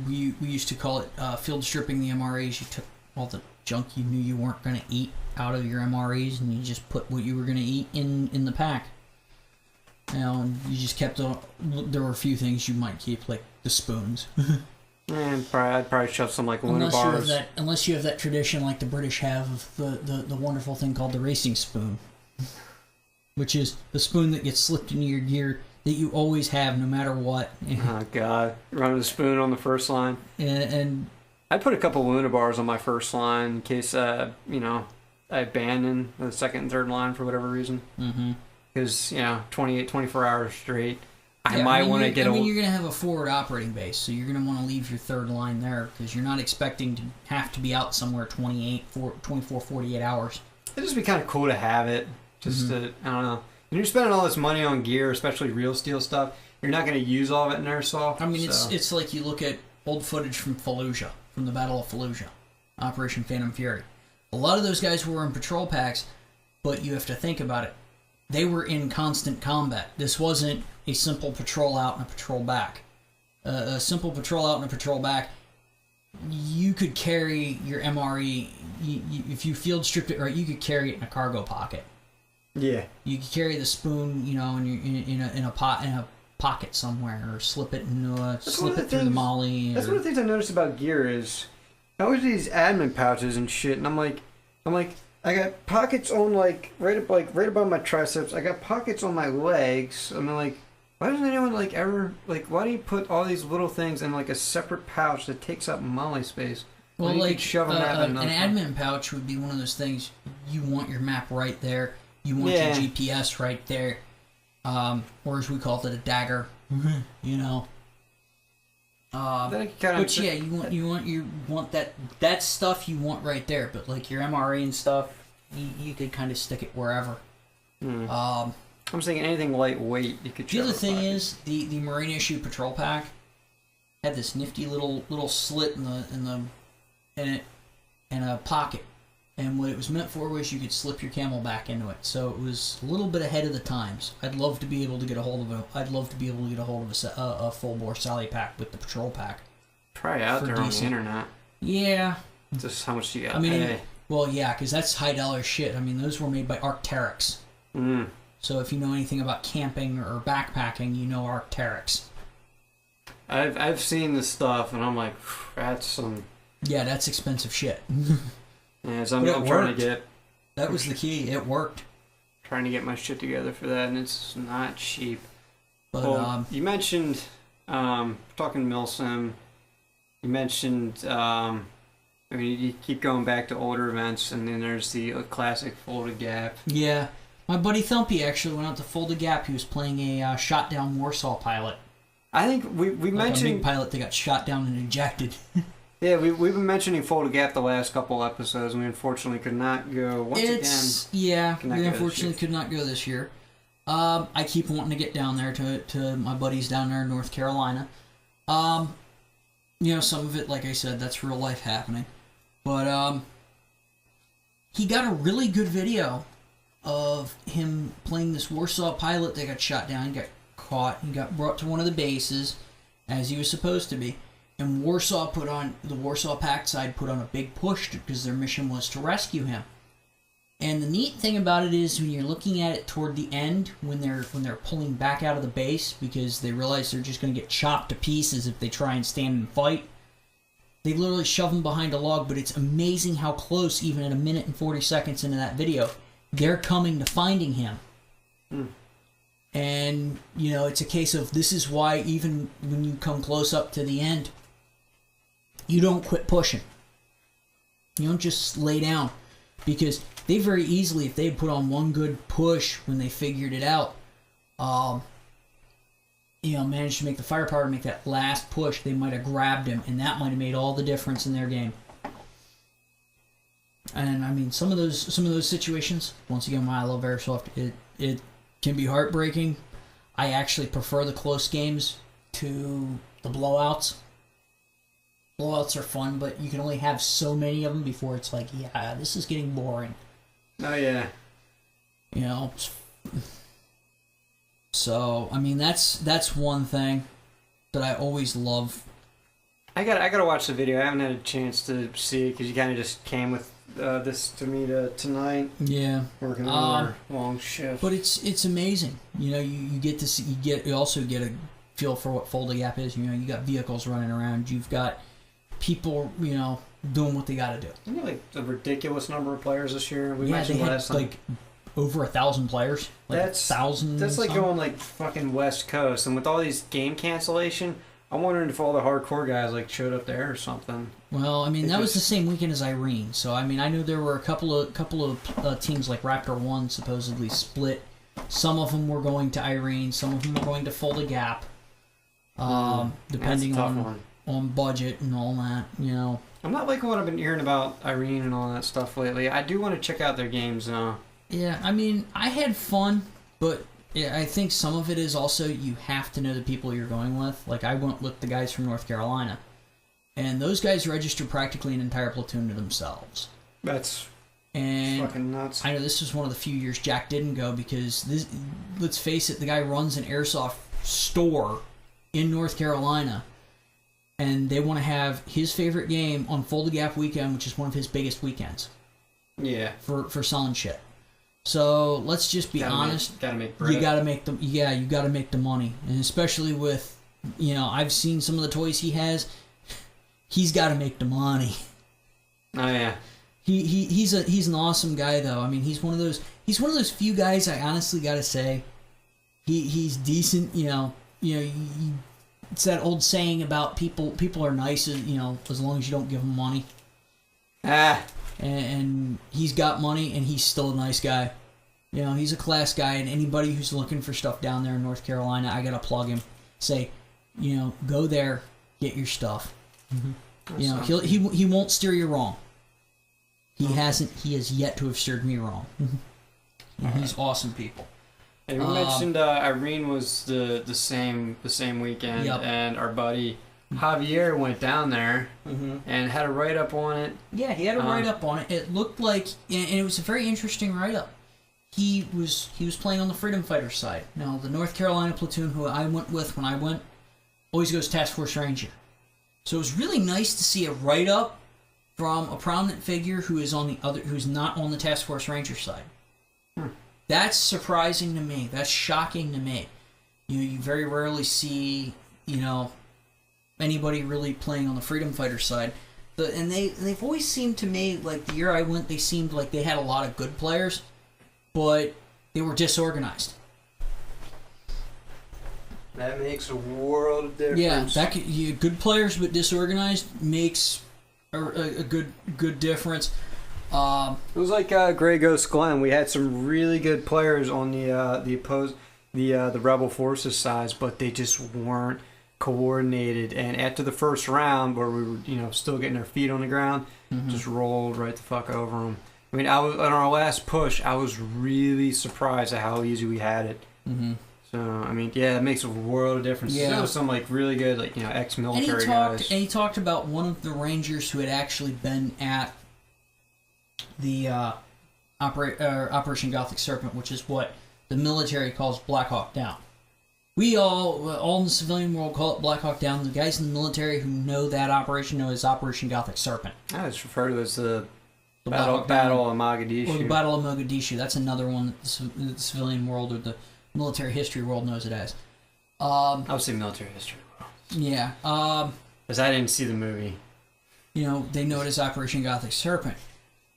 we used to call it field stripping the MREs. You took all the junk you knew you weren't going to eat out of your MREs, and you just put what you were going to eat in the pack. You know, and you just kept there were a few things you might keep, like the spoons. And I'd probably shove some like Luna bars. Unless you have that tradition like the British have of the wonderful thing called the racing spoon, which is the spoon that gets slipped into your gear that you always have no matter what. Oh God, running a spoon on the first line. And I put a couple Luna bars on my first line in case you know, I abandon the second and third line for whatever reason. Because you know, 24 hours straight. I might want to get I mean, you're going to have a forward operating base, so you're going to want to leave your third line there because you're not expecting to have to be out somewhere 24, 48 hours. It'd just be kind of cool to have it. Just to, I don't know. When you're spending all this money on gear, especially real steel stuff, you're not going to use all of it in Airsoft. I mean, it's like you look at old footage from Fallujah, from the Battle of Fallujah, Operation Phantom Fury. A lot of those guys were in patrol packs, but you have to think about it. They were in constant combat. This wasn't a simple patrol out and a patrol back. A simple patrol out and a patrol back, you could carry your MRE, if you field stripped it right, you could carry it in a cargo pocket. Yeah. You could carry the spoon, you know, in a pocket somewhere, or slip it through the molly. That's one of the things I noticed about gear is I always these admin pouches and shit, and I'm like, I got pockets on right above my triceps. I got pockets on my legs. I mean, like, why doesn't anyone why do you put all these little things in like a separate pouch that takes up molly space? Well, you like could shove them an admin pouch would be one of those things. You want your map right there. You want your GPS right there. Or as we call it, a dagger. You know. But yeah, you want that stuff you want right there. But like your MRE and stuff, you could kind of stick it wherever. I'm thinking anything lightweight you could. The other thing is the Marine issue patrol pack had this nifty little slit in a pocket, and what it was meant for was you could slip your camel back into it. So it was a little bit ahead of the times. I'd love to be able to get a hold of it. I'd love to be able to get a hold of a full bore Sally pack with the patrol pack. Try out there on the internet. Yeah. Just how much do you got? I mean, well, yeah, because that's high dollar shit. I mean, those were made by Arc'teryx. So if you know anything about camping or backpacking, you know Arc'teryx. I've seen this stuff, and I'm like, that's some. Yeah, that's expensive shit. Yeah, so I'm trying to get. That was the key. It worked. Trying to get my shit together for that, and it's not cheap. But well, you mentioned talking Milsim. You mentioned I mean, you keep going back to older events, and then there's the classic Fulda Gap. Yeah, my buddy Thumpy actually went out to Fulda Gap. He was playing a shot down Warsaw pilot. I think we mentioned a big pilot that got shot down and ejected. Yeah, we've been mentioning Fulda Gap the last couple episodes, and we unfortunately could not go again. Yeah, we unfortunately could not go this year. I keep wanting to get down there to my buddies down there in North Carolina. You know, some of it, like I said, that's real life happening. But he got a really good video of him playing this Warsaw pilot that got shot down. He got caught. He got brought to one of the bases, as he was supposed to be. And the Warsaw Pact side put on a big push because their mission was to rescue him. And the neat thing about it is when you're looking at it toward the end, when they're pulling back out of the base because they realize they're just going to get chopped to pieces if they try and stand and fight, they literally shove him behind a log. But it's amazing how close, even at 1 minute and 40 seconds into that video, they're coming to finding him. And, you know, it's a case of this is why even when you come close up to the end, you don't quit pushing. You don't just lay down. Because they very easily, if they put on one good push when they figured it out, you know, managed to make the firepower to make that last push, they might have grabbed him, and that might have made all the difference in their game. And I mean, some of those situations. Once again, why I love airsoft, it can be heartbreaking. I actually prefer the close games to the blowouts. Blowouts are fun, but you can only have so many of them before it's like, yeah, this is getting boring. Oh yeah. You know. So I mean, that's one thing that I always love. I gotta watch the video. I haven't had a chance to see it because you kind of just came with this to me tonight. Yeah, working on our long shift. But it's amazing. You know, you get to see, you also get a feel for what Fulda Gap is. You know, you got vehicles running around. You've got people, you know, doing what they got to do. Isn't it like a ridiculous number of players this year? We mentioned they had last time. like over 1,000 players. Like that's 1,000. That's like going like fucking West Coast, and with all these game cancellation, I'm wondering if all the hardcore guys like showed up there or something. Well, I mean, that was the same weekend as Irene, so I mean, I know there were a couple of teams like Raptor One supposedly split. Some of them were going to Irene, some of them were going to Fulda Gap, depending on budget and all that. You know, I'm not liking what I've been hearing about Irene and all that stuff lately. I do want to check out their games now. Yeah, I mean, I had fun, but yeah, I think some of it is also you have to know the people you're going with. Like, I went with the guys from North Carolina, and those guys registered practically an entire platoon to themselves. That's and fucking nuts. I know this was one of the few years Jack didn't go because this. Let's face it, the guy runs an airsoft store in North Carolina, and they want to have his favorite game on Fulda Gap weekend, which is one of his biggest weekends. Yeah. For selling shit. So let's just be honest. Gotta make bread. You gotta make you gotta make the money, and especially with, you know, I've seen some of the toys he has. He's got to make the money. Oh yeah. He's an awesome guy though. I mean, he's one of those few guys. I honestly gotta say, he's decent. It's that old saying about people are nice, you know, as long as you don't give them money. And he's got money, and he's still a nice guy. You know, he's a class guy, and anybody who's looking for stuff down there in North Carolina, I gotta plug him. Say, you know, go there, get your stuff. Mm-hmm. You know, he won't steer you wrong. He has yet to have steered me wrong. He's awesome people. Hey, we mentioned Irene was the same weekend, yep. And our buddy Javier went down there and had a write-up on it. Yeah, he had a write-up on it. It looked like, and it was a very interesting write-up. He was playing on the Freedom Fighter side. Now, the North Carolina platoon who I went with when I went always goes Task Force Ranger. So it was really nice to see a write-up from a prominent figure who's not on the Task Force Ranger side. That's surprising to me. That's shocking to me. You very rarely see, you know, anybody really playing on the Freedom Fighter side. And they've always seemed to me, like the year I went, they seemed like they had a lot of good players, but they were disorganized. That makes a world of difference. Yeah, good players but disorganized makes a good difference. It was like Grey Ghost Glen. We had some really good players on the Rebel Forces sides, but they just weren't coordinated. And after the first round, where we were still getting our feet on the ground, just rolled right the fuck over them. I mean, on our last push, I was really surprised at how easy we had it. So I mean, yeah, it makes a world of difference. Yeah. There was some like really good ex-military guys. And he talked about one of the Rangers who had actually been at the Operation Gothic Serpent, which is what the military calls Black Hawk Down. We all in the civilian world call it Black Hawk Down. The guys in the military who know that operation know it as Operation Gothic Serpent. I just refer to it as the Battle of Mogadishu. Or the Battle of Mogadishu. That's another one that the civilian world or the military history world knows it as. I would say military history world. Yeah. Because I didn't see the movie. You know, they know it as Operation Gothic Serpent.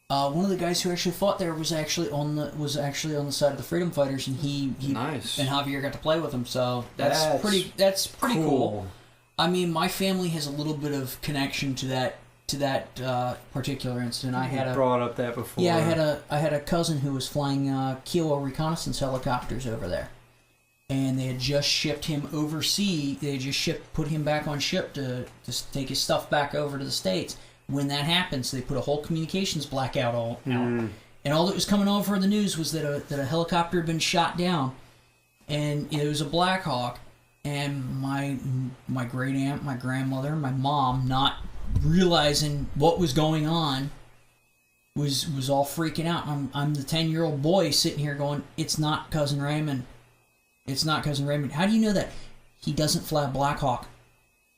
One of the guys who actually fought there was actually on the side of the Freedom Fighters, and he nice. And Javier got to play with him, so that's pretty cool. I mean, my family has a little bit of connection to that particular incident. I brought up that before. Yeah, I had a cousin who was flying Kilo reconnaissance helicopters over there, and they had just shipped him overseas. They had just put him back on ship to take his stuff back over to the States. when that happens, they put a whole communications blackout out. And all that was coming over the news was that a helicopter had been shot down, and it was a Black Hawk. And my great aunt, my grandmother, my mom, not realizing what was going on, was all freaking out. I'm the 10-year-old boy sitting here going, "It's not Cousin Raymond. It's not Cousin Raymond." How do you know that? He doesn't fly a Black Hawk.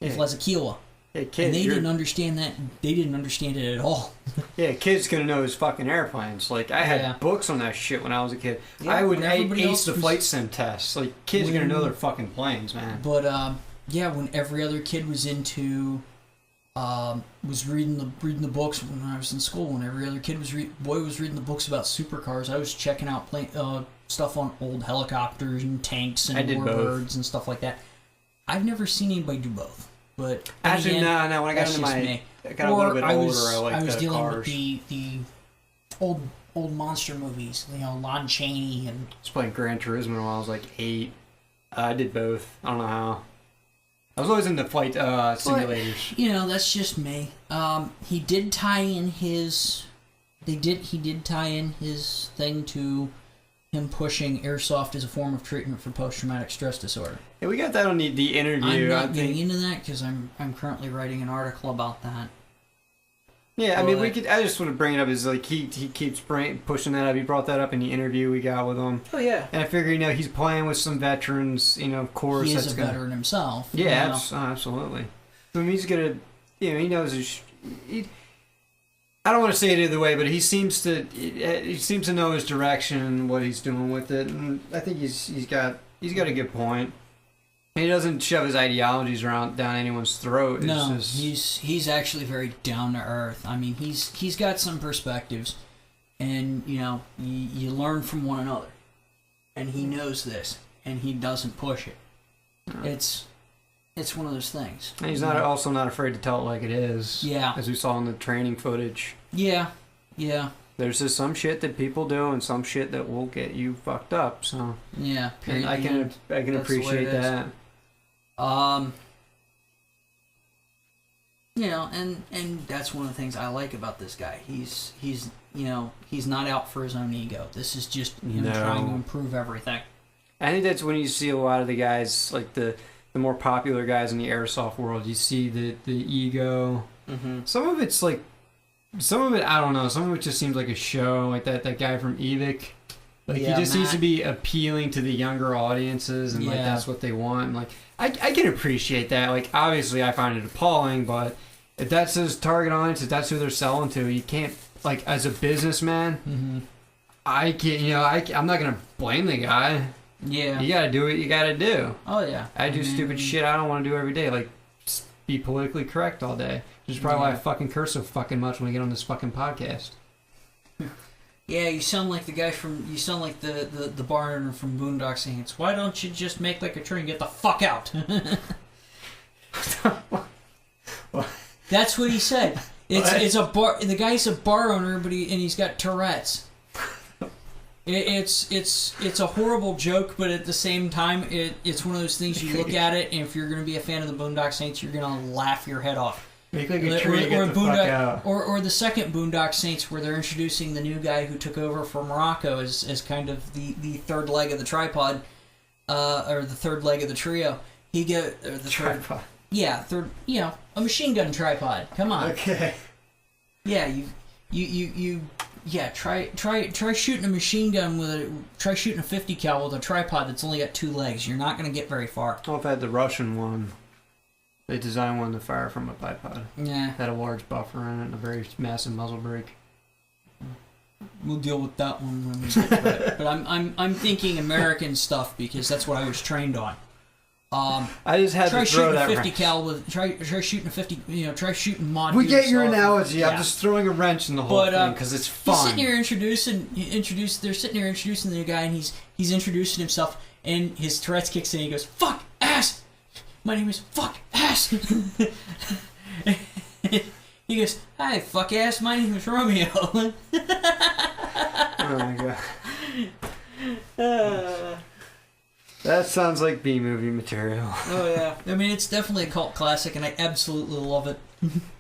He flies a Kiowa. Hey, kid, and they didn't understand that. They didn't understand it at all. Yeah, kid's gonna know his fucking airplanes. Like, I had books on that shit when I was a kid. Yeah, I would ace the flight sim tests. Like, kids are gonna know their fucking planes, man. But when every other kid was into, was reading the books when I was in school. When every other kid was reading the books about supercars, I was checking out stuff on old helicopters and tanks and warbirds and stuff like that. I've never seen anybody do both. But actually, again, no. When I got into a little bit older, I was dealing cars. with the old monster movies. You know, Lon Chaney and. I was playing Gran Turismo when I was like 8. I did both. I don't know how. I was always into flight simulators. But, you know, that's just me. He did tie in his. He did tie in his thing to him pushing airsoft as a form of treatment for post-traumatic stress disorder. Yeah, we got that on the interview. I'm not getting into that because I'm currently writing an article about that. Yeah, I mean, we could. I just want to bring it up. Is like he keeps pushing that up. He brought that up in the interview we got with him. Oh yeah. And I figure, you know, he's playing with some veterans. You know, of course, he is a veteran himself. Yeah, absolutely. So he's gonna. You know, he knows his. I don't want to say it either way, but he seems to know his direction and what he's doing with it, and I think he's got a good point. He doesn't shove his ideologies down anyone's throat. He's actually very down to earth. I mean, he's got some perspectives, and you know, you learn from one another, and he knows this, and he doesn't push it. No. It's one of those things. And he's also not afraid to tell it like it is. Yeah. As we saw in the training footage. Yeah. There's just some shit that people do and some shit that will get you fucked up. So yeah, and I can appreciate that. You know, and that's one of the things I like about this guy. He's you know, he's not out for his own ego. This is just him trying to improve everything. I think that's when you see a lot of the guys, like the more popular guys in the airsoft world. You see the ego. Mm-hmm. Some of it, I don't know. Some of it just seems like a show, like that guy from Evic. Like, he just seems to be appealing to the younger audiences, and like that's what they want. And like, I can appreciate that. Like, obviously, I find it appalling, but if that's his target audience, if that's who they're selling to, you can't, like, as a businessman, I can't. You know, I'm not gonna blame the guy. Yeah, you gotta do what you gotta do. Oh yeah, I do stupid shit I don't want to do every day, like just be politically correct all day. Which is probably why I fucking curse so fucking much when we get on this fucking podcast. Yeah, you sound like the guy from. You sound like the bar owner from Boondock Saints. Why don't you just make like a tree and get the fuck out? That's what he said. It's a bar. The guy's a bar owner, but he's got Tourette's. It's a horrible joke, but at the same time, it's one of those things you look at it, and if you're going to be a fan of the Boondock Saints, you're going to laugh your head off. Make like a tree, get the fuck out. Or the second Boondock Saints, where they're introducing the new guy who took over from Morocco as kind of the third leg of the tripod, or the third leg of the trio. Tripod. Third. You know, a machine gun tripod. Come on. Okay. Yeah, you. Yeah, try shooting a machine gun try shooting a 50 cal with a tripod that's only got 2 legs. You're not going to get very far. Well, if I had the Russian one, they designed one to fire from a bipod. Yeah. It had a large buffer in it and a very massive muzzle brake. We'll deal with that one when we get to it. But I'm thinking American stuff because that's what I was trained on. I just had to throw that 50 cal with try shooting a 50. You know, try shooting mod. We get your analogy. Yeah. I'm just throwing a wrench in the whole thing because it's fun. He's sitting here They're sitting here introducing the new guy, and he's introducing himself, and his Tourette's kicks in. And he goes, "Fuck ass. My name is Fuck Ass." He goes, "Hi, fuck ass. My name is Romeo." Oh my god. That sounds like B-movie material. Oh, yeah. I mean, it's definitely a cult classic, and I absolutely love it.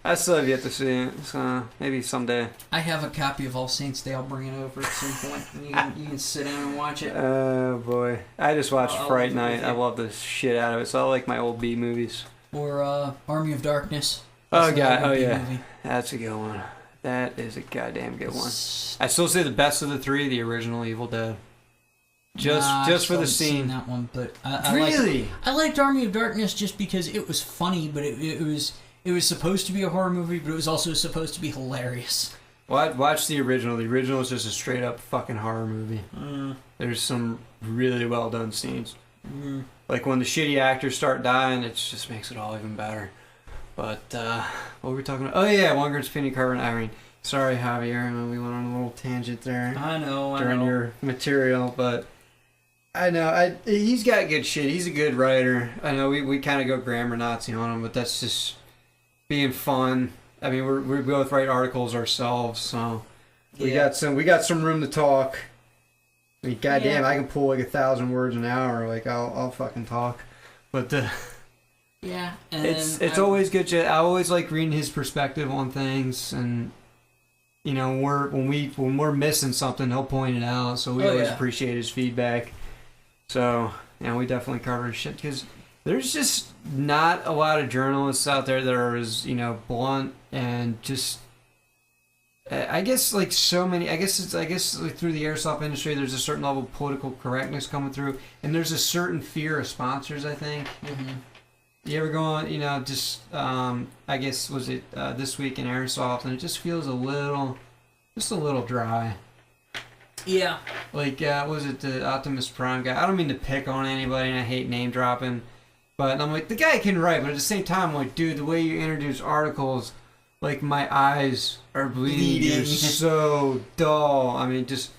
I still have yet to see it, so maybe someday. I have a copy of All Saints Day. I'll bring it over at some point. And you can sit down and watch it. Oh, boy. I just watched Fright Night. I love the shit out of it, so I like my old B-movies. Or Army of Darkness. Oh, God. Oh, yeah. Movie. That's a good one. That is a goddamn good one. I still say the best of the three, the original Evil Dead. Just for the scene. That one, but I really? I liked Army of Darkness just because it was funny, but it was supposed to be a horror movie, but it was also supposed to be hilarious. Well, I'd watch the original. The original is just a straight up fucking horror movie. There's some really well done scenes. Like when the shitty actors start dying, it just makes it all even better. But what were we talking about? Oh yeah, One Penny Carver and Irene. Sorry, Javier, we went on a little tangent there. I know. During your material, but I know he's got good shit. He's a good writer. I know we kind of go grammar Nazi on him, but that's just being fun. I mean, we both write articles ourselves, so we got some room to talk. I mean, goddamn, I can pull like 1,000 words an hour. Like I'll fucking talk, but yeah, and it's always good. I always like reading his perspective on things, and you know, when we're missing something, he'll point it out. So we always appreciate his feedback. So yeah, we definitely cover his shit because there's just not a lot of journalists out there that are as, you know, blunt and just. I guess like so many. I guess like through the airsoft industry, there's a certain level of political correctness coming through, and there's a certain fear of sponsors. I think. You ever go on, you know, just, I guess, was it This Week in Airsoft, and it just feels a little dry. Yeah. Like, was it the Optimus Prime guy? I don't mean to pick on anybody, and I hate name dropping, but I'm like, the guy can write, but at the same time, I'm like, dude, the way you introduce articles, like, my eyes are bleeding. You're so dull. I mean, just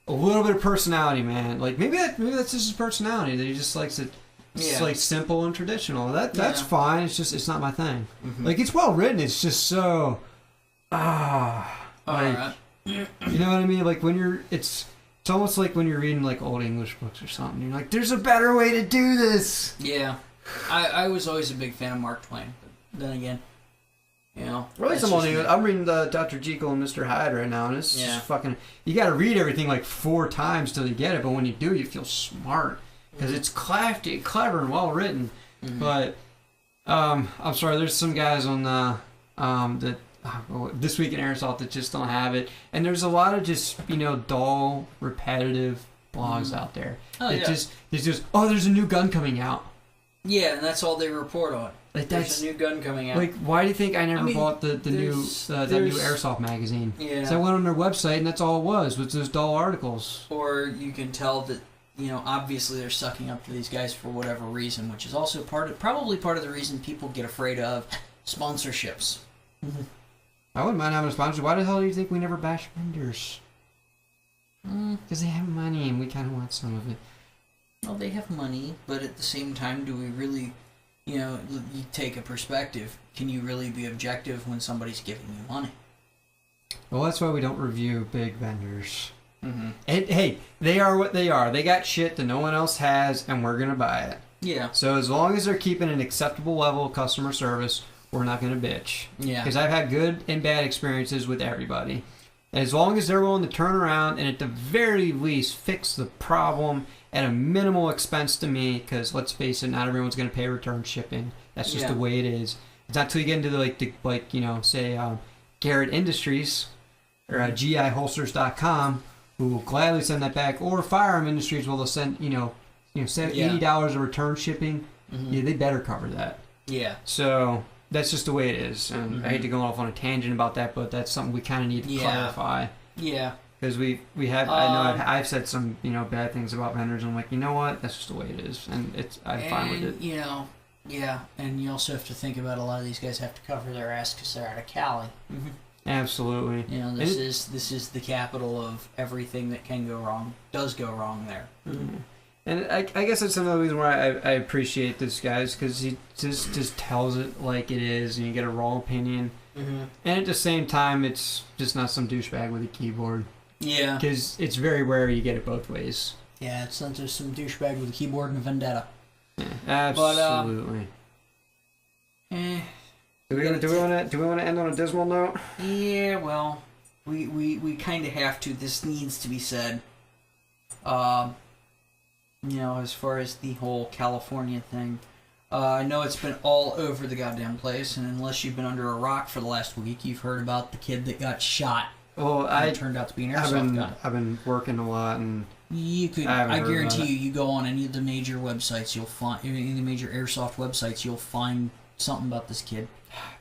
a little bit of personality, man. Like, maybe that's just his personality, that he just likes it. It's like simple and traditional. That's fine. It's just, it's not my thing. Like, it's well written. It's just so like, you know what I mean? Like when it's almost like when you're reading like old English books or something. You're like, there's a better way to do this. Yeah, I was always a big fan of Mark Twain, but then again, you know, I'm reading the Dr. Jekyll and Mr. Hyde right now, and it's just fucking. You got to read everything like 4 times till you get it, but when you do, you feel smart. Because it's crafty, clever, and well written, but I'm sorry. There's some guys on the This Week in Airsoft that just don't have it, and there's a lot of just, you know, dull, repetitive blogs out there. There's a new gun coming out. Yeah, and that's all they report on. Like, there's a new gun coming out. Like, why do you think I never bought the new Airsoft magazine? Yeah. So I went on their website, and that's all it was those dull articles. Or you can tell that, you know, obviously they're sucking up to these guys for whatever reason, which is also probably part of the reason people get afraid of sponsorships. I wouldn't mind having a sponsor. Why the hell do you think we never bash vendors? Because they have money and we kind of want some of it. Well, they have money, but at the same time, do we really, you know, you take a perspective, can you really be objective when somebody's giving you money? Well, that's why we don't review big vendors. And hey, they are what they are. They got shit that no one else has, and we're gonna buy it. Yeah. So as long as they're keeping an acceptable level of customer service, we're not gonna bitch. Yeah. Because I've had good and bad experiences with everybody. And as long as they're willing to turn around and at the very least fix the problem at a minimal expense to me, because let's face it, not everyone's gonna pay return shipping. That's just the way it is. It's not till you get into the you know, say Garrett Industries or GIholsters.com. Who will gladly send that back, or Firearm Industries will send, $80 of return shipping. Yeah, they better cover that. Yeah. So that's just the way it is, and I hate to go off on a tangent about that, but that's something we kind of need to clarify. Yeah. Because we have, I know I've said some bad things about vendors. And I'm like, you know what? That's just the way it is, and I'm fine with it. Yeah, and you also have to think about a lot of these guys have to cover their ass because they're out of Cali. Absolutely. This is the capital of everything that does go wrong there. And I guess that's another reason why I appreciate this guy, is because he just tells it like it is, and you get a raw opinion. And at the same time, it's just not some douchebag with a keyboard. Yeah. Because it's very rare you get it both ways. Yeah, it's not just some douchebag with a keyboard and a vendetta. Yeah, absolutely. Do we want to end on a dismal note? Yeah, well, we kind of have to. This needs to be said. As far as the whole California thing, I know it's been all over the goddamn place, and unless you've been under a rock for the last week, you've heard about the kid that got shot. Well, it turned out to be an airsoft gun. I've been working a lot, and I guarantee you go on any of the major websites, you'll find any of the major airsoft websites, you'll find something about this kid.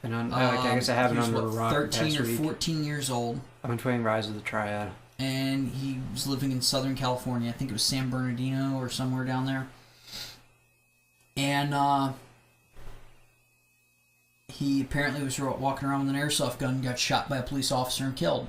And I guess I haven't under a rock. 13 or 14 years old. I've been playing Rise of the Triad. And he was living in Southern California. I think it was San Bernardino or somewhere down there. And he apparently was walking around with an airsoft gun, got shot by a police officer and killed.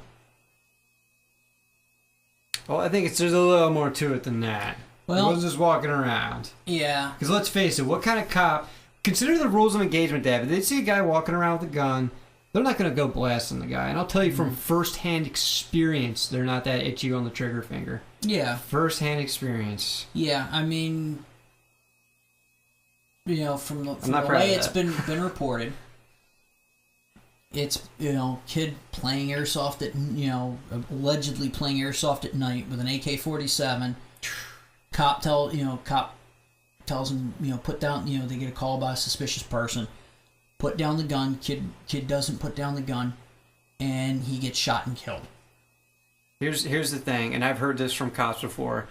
Well, I think there's a little more to it than that. Well, he wasn't just walking around. Yeah. Because let's face it, what kind of cop... Consider the rules of engagement, Dad. If they see a guy walking around with a gun, they're not going to go blasting the guy. And I'll tell you from first-hand experience, they're not that itchy on the trigger finger. Yeah. First-hand experience. Yeah, I mean... from the way it's been reported... It's, kid playing airsoft allegedly playing airsoft at night with an AK-47. Cop tells him, put down, they get a call by a suspicious person. Put down the gun. Kid doesn't put down the gun, and he gets shot and killed. Here's the thing, and I've heard this from cops before.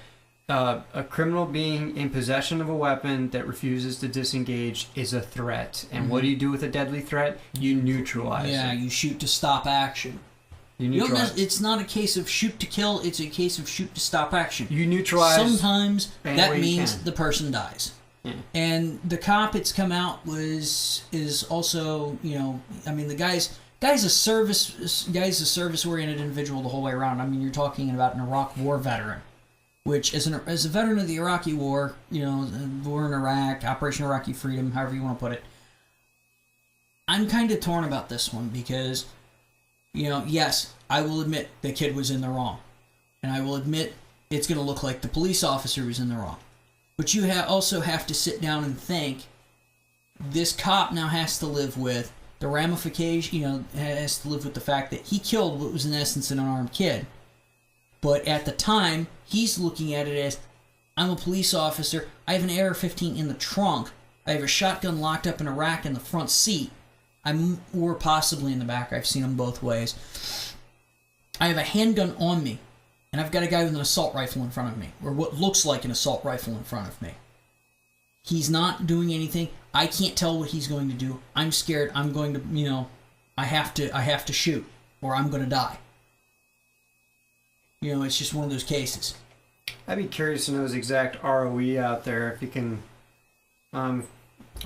A criminal being in possession of a weapon that refuses to disengage is a threat. And what do you do with a deadly threat? You neutralize it. Yeah, you shoot to stop action. It's not a case of shoot to kill, it's a case of shoot to stop action. You neutralize. Sometimes that means the person dies. Yeah. And the cop, it's come out, is also, the guy's a service-oriented individual the whole way around. I mean, you're talking about an Iraq War veteran. Which, as a veteran of the Iraqi War, war in Iraq, Operation Iraqi Freedom, however you want to put it, I'm kind of torn about this one because, yes, I will admit the kid was in the wrong. And I will admit it's going to look like the police officer was in the wrong. But you also have to sit down and think, this cop now has to live with the ramification, has to live with the fact that he killed what was in essence an unarmed kid. But at the time, he's looking at it as, I'm a police officer, I have an AR-15 in the trunk, I have a shotgun locked up in a rack in the front seat, or possibly in the back, I've seen them both ways. I have a handgun on me, and I've got a guy with an assault rifle in front of me, or what looks like an assault rifle in front of me. He's not doing anything, I can't tell what he's going to do, I'm scared, I'm going to, I have to shoot, or I'm going to die. It's just one of those cases. I'd be curious to know his exact ROE out there. If you can, I don't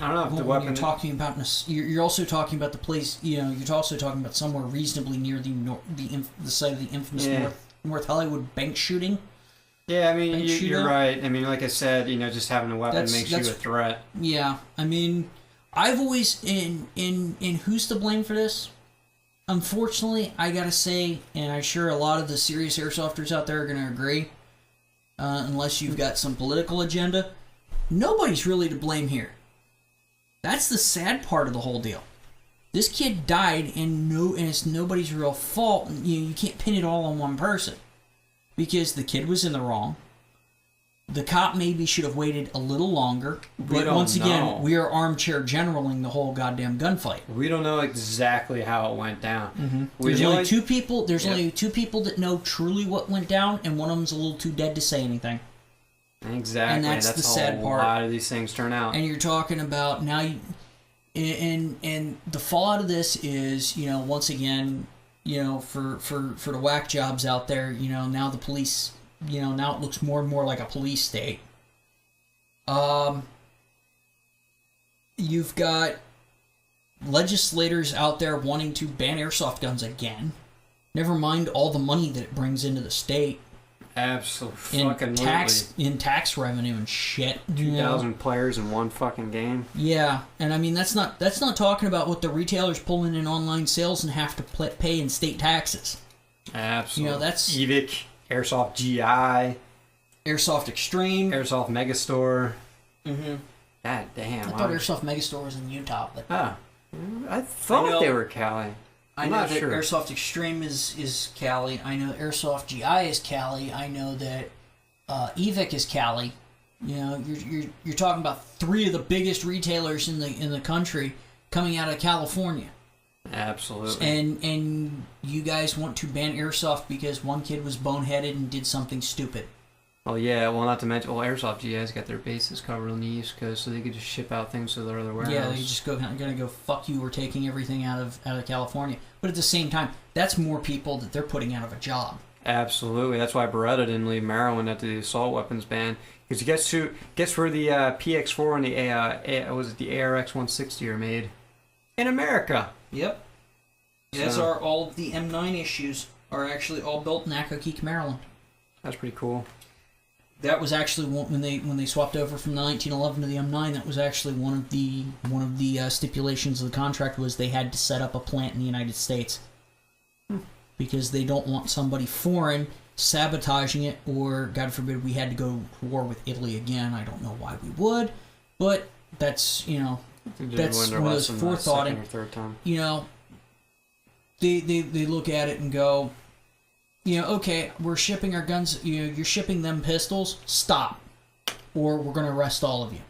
know if the weapon. You're talking about. You're also talking about the place. You're also talking about somewhere reasonably near the site of the infamous North Hollywood bank shooting. Yeah, I mean you're right. I mean, like I said, just having a weapon makes you a threat. Yeah, I mean, I've always in who's to blame for this? Unfortunately, I gotta say, and I'm sure a lot of the serious airsofters out there are gonna agree, unless you've got some political agenda, nobody's really to blame here. That's the sad part of the whole deal. This kid died, and it's nobody's real fault. You can't pin it all on one person, because the kid was in the wrong. The cop maybe should have waited a little longer. But once again, we are armchair generaling the whole goddamn gunfight. We don't know exactly how it went down. Mm-hmm. There's only two people. There's only two people that know truly what went down, and one of them's a little too dead to say anything. Exactly. And that's the sad part. A lot of these things turn out. And you're talking about now, and the fallout of this is, once again, for the whack jobs out there, now the police. Now it looks more and more like a police state. You've got legislators out there wanting to ban airsoft guns again. Never mind all the money that it brings into the state. Absolutely. In tax revenue and shit. 2,000 players in one fucking game. Yeah, and I mean that's not talking about what the retailers pull in online sales and have to pay in state taxes. Absolutely. That's EVIC. Airsoft GI. Airsoft Extreme. Airsoft Megastore. Mm-hmm. God damn. I thought Airsoft Megastore was in Utah, but I thought they were Cali. I know that Airsoft Extreme is Cali. I know Airsoft GI is Cali. I know that EVIC is Cali. You know, you're talking about 3 of the biggest retailers in the country coming out of California. Absolutely. And you guys want to ban airsoft because one kid was boneheaded and did something stupid. Oh yeah, well not to mention, Airsoft GI's got their bases covered on the East Coast, so they could just ship out things to their other warehouse. Yeah, they just gonna go fuck you. We're taking everything out of California. But at the same time, that's more people that they're putting out of a job. Absolutely, that's why Beretta didn't leave Maryland after the assault weapons ban. Because guess where the PX4 and the ARX 160 are made? In America. Yep. As are all of the M9 issues are actually all built in Accokeek, Maryland. That's pretty cool. That was actually when they swapped over from the 1911 to the M9. That was actually one of the stipulations of the contract was they had to set up a plant in the United States because they don't want somebody foreign sabotaging it, or God forbid we had to go to war with Italy again. I don't know why we would, but that's that's one of those forethoughting. You know, they look at it and go, okay, we're shipping our guns, you're shipping them pistols, stop, or we're going to arrest all of you.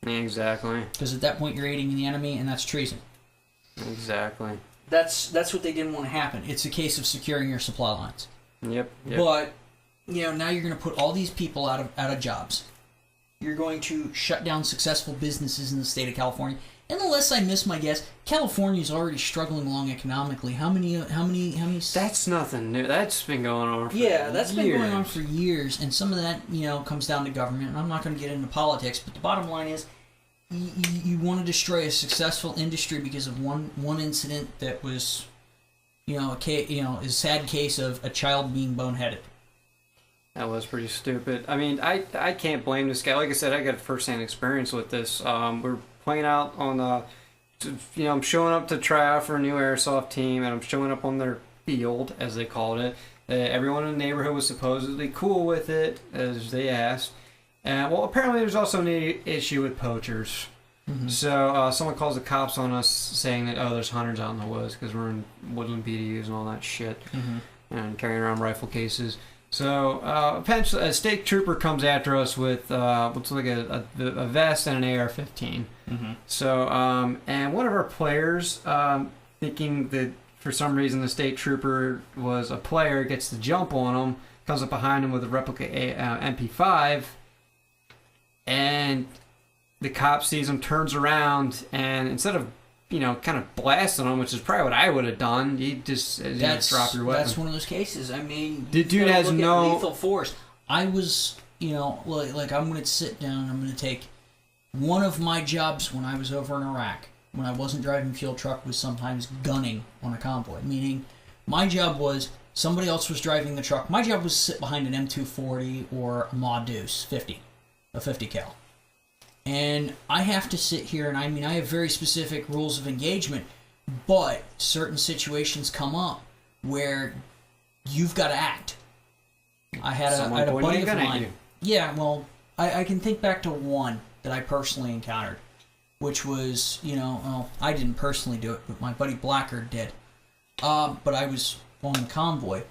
Exactly. Because at that point you're aiding the enemy, and that's treason. Exactly. That's what they didn't want to happen. It's a case of securing your supply lines. Yep. But, now you're going to put all these people out of jobs. You're going to shut down successful businesses in the state of California. And unless I miss my guess, California's already struggling along economically. How many? That's nothing new. That's been going on for that's been going on for years. And some of that, comes down to government. And I'm not going to get into politics, but the bottom line is, you want to destroy a successful industry because of one incident that was, a sad case of a child being boneheaded. That was pretty stupid. I mean, I can't blame this guy. Like I said, I got first-hand experience with this. We're playing out on I'm showing up to try out for a new airsoft team, and I'm showing up on their field, as they called it. Everyone in the neighborhood was supposedly cool with it, as they asked. And apparently there's also an issue with poachers. Mm-hmm. So someone calls the cops on us saying that, there's hunters out in the woods because we're in woodland BDUs and all that shit, and carrying around rifle cases. So eventually a state trooper comes after us with what's like a vest and an AR-15. Mm-hmm. So and one of our players, thinking that for some reason the state trooper was a player, gets the jump on him, comes up behind him with a replica MP5, and the cop sees him, turns around, and instead of kind of blasting him, which is probably what I would have done, he just drop your weapon. That's one of those cases. I mean, the dude has no lethal force. I was, like I'm going to sit down. I'm going to take one of my jobs when I was over in Iraq, when I wasn't driving fuel truck, was sometimes gunning on a convoy. Meaning, my job was somebody else was driving the truck. My job was to sit behind an M240 or a Ma Deuce 50, a 50 cal. And I have to sit here, and I have very specific rules of engagement, but certain situations come up where you've got to act. I had a buddy of mine. Yeah, well, I can think back to one that I personally encountered, which was, I didn't personally do it, but my buddy Blackard did. But I was on the convoy.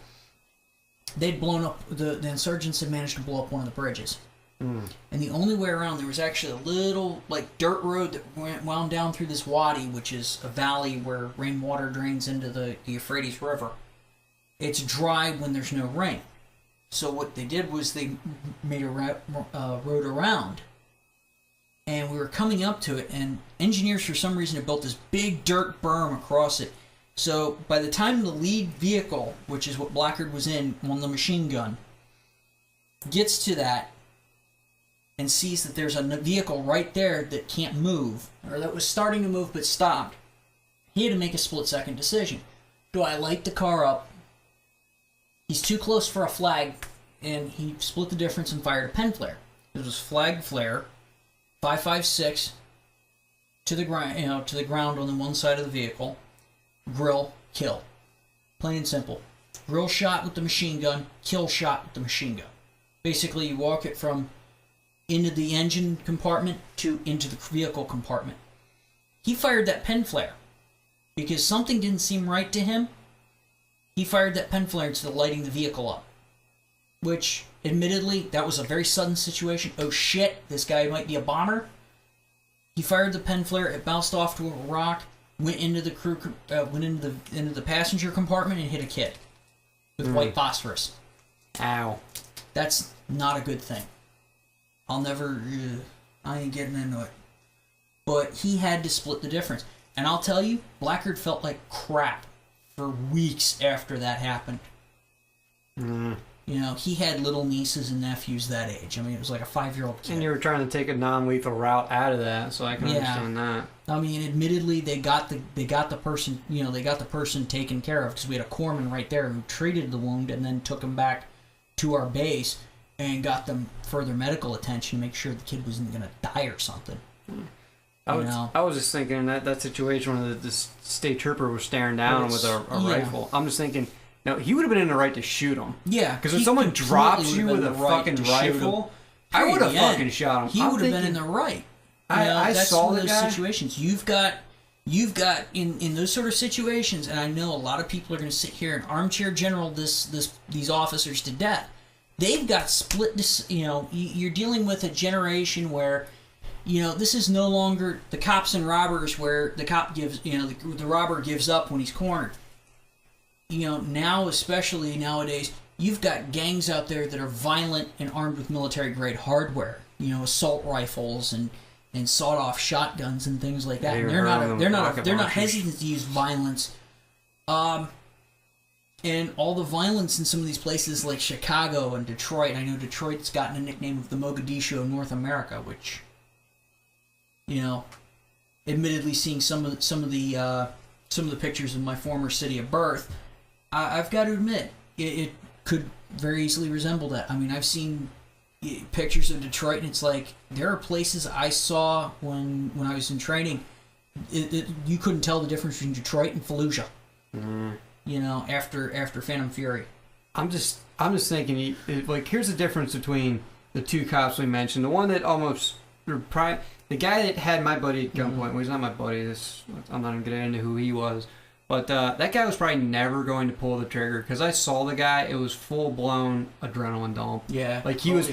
They'd blown up, the insurgents had managed to blow up one of the bridges. And the only way around, there was actually a little dirt road that wound down through this wadi, which is a valley where rainwater drains into the Euphrates River. It's dry when there's no rain. So what they did was they made a road around. And we were coming up to it, and engineers for some reason had built this big dirt berm across it. So by the time the lead vehicle, which is what Blackard was in on the machine gun, gets to that, and sees that there's a vehicle right there that can't move, or that was starting to move but stopped, he had to make a split-second decision. Do I light the car up? He's too close for a flag, and he split the difference and fired a pen flare. It was flag flare, 5.56 to the ground, to the ground on the one side of the vehicle, grill, kill. Plain and simple. Grill shot with the machine gun, kill shot with the machine gun. Basically, you walk it from into the engine compartment to into the vehicle compartment. He fired that pen flare because something didn't seem right to him. He fired that pen flare instead of lighting the vehicle up, which, admittedly, that was a very sudden situation. Oh shit, this guy might be a bomber. He fired the pen flare. It bounced off to a rock, went into the into the passenger compartment and hit a kid with white phosphorus. Ow. That's not a good thing. I ain't getting into it. But he had to split the difference. And I'll tell you, Blackguard felt like crap for weeks after that happened. You know, he had little nieces and nephews that age. I mean, it was like a 5-year-old kid. And you were trying to take a non-lethal route out of that, so I can understand that. I mean, admittedly, they got the person taken care of because we had a corpsman right there who treated the wound and then took him back to our base and got them further medical attention to make sure the kid wasn't going to die or something. I was just thinking that situation when the state trooper was staring down with a rifle. I'm just thinking, no, he would have been in the right to shoot him. Yeah, because if someone drops you with a fucking rifle, I would have fucking shot him. He would have been in the right. I saw the guy. Situations you've got in those sort of situations, and I know a lot of people are going to sit here and armchair general these officers to death. They've got split. You know, you're dealing with a generation where, you know, this is no longer the cops and robbers where the cop gives, you know, the robber gives up when he's cornered. You know, now, especially nowadays, you've got gangs out there that are violent and armed with military-grade hardware. You know, assault rifles and sawed-off shotguns and things like that. And they're not hesitant to use violence. And all the violence in some of these places like Chicago and Detroit. I know Detroit's gotten a nickname of the Mogadishu of North America, which, you know, admittedly, seeing some of the pictures of my former city of birth, I've got to admit it could very easily resemble that. I mean, I've seen pictures of Detroit, and it's like there are places I saw when I was in training. You couldn't tell the difference between Detroit and Fallujah. You know, after Phantom Fury. I'm just thinking, like, here's the difference between the two cops we mentioned. The one that almost the guy that had my buddy at gunpoint. Well, he's not my buddy. I'm not even getting into who he was. But that guy was probably never going to pull the trigger because I saw the guy. It was full blown adrenaline dump. Yeah, like he was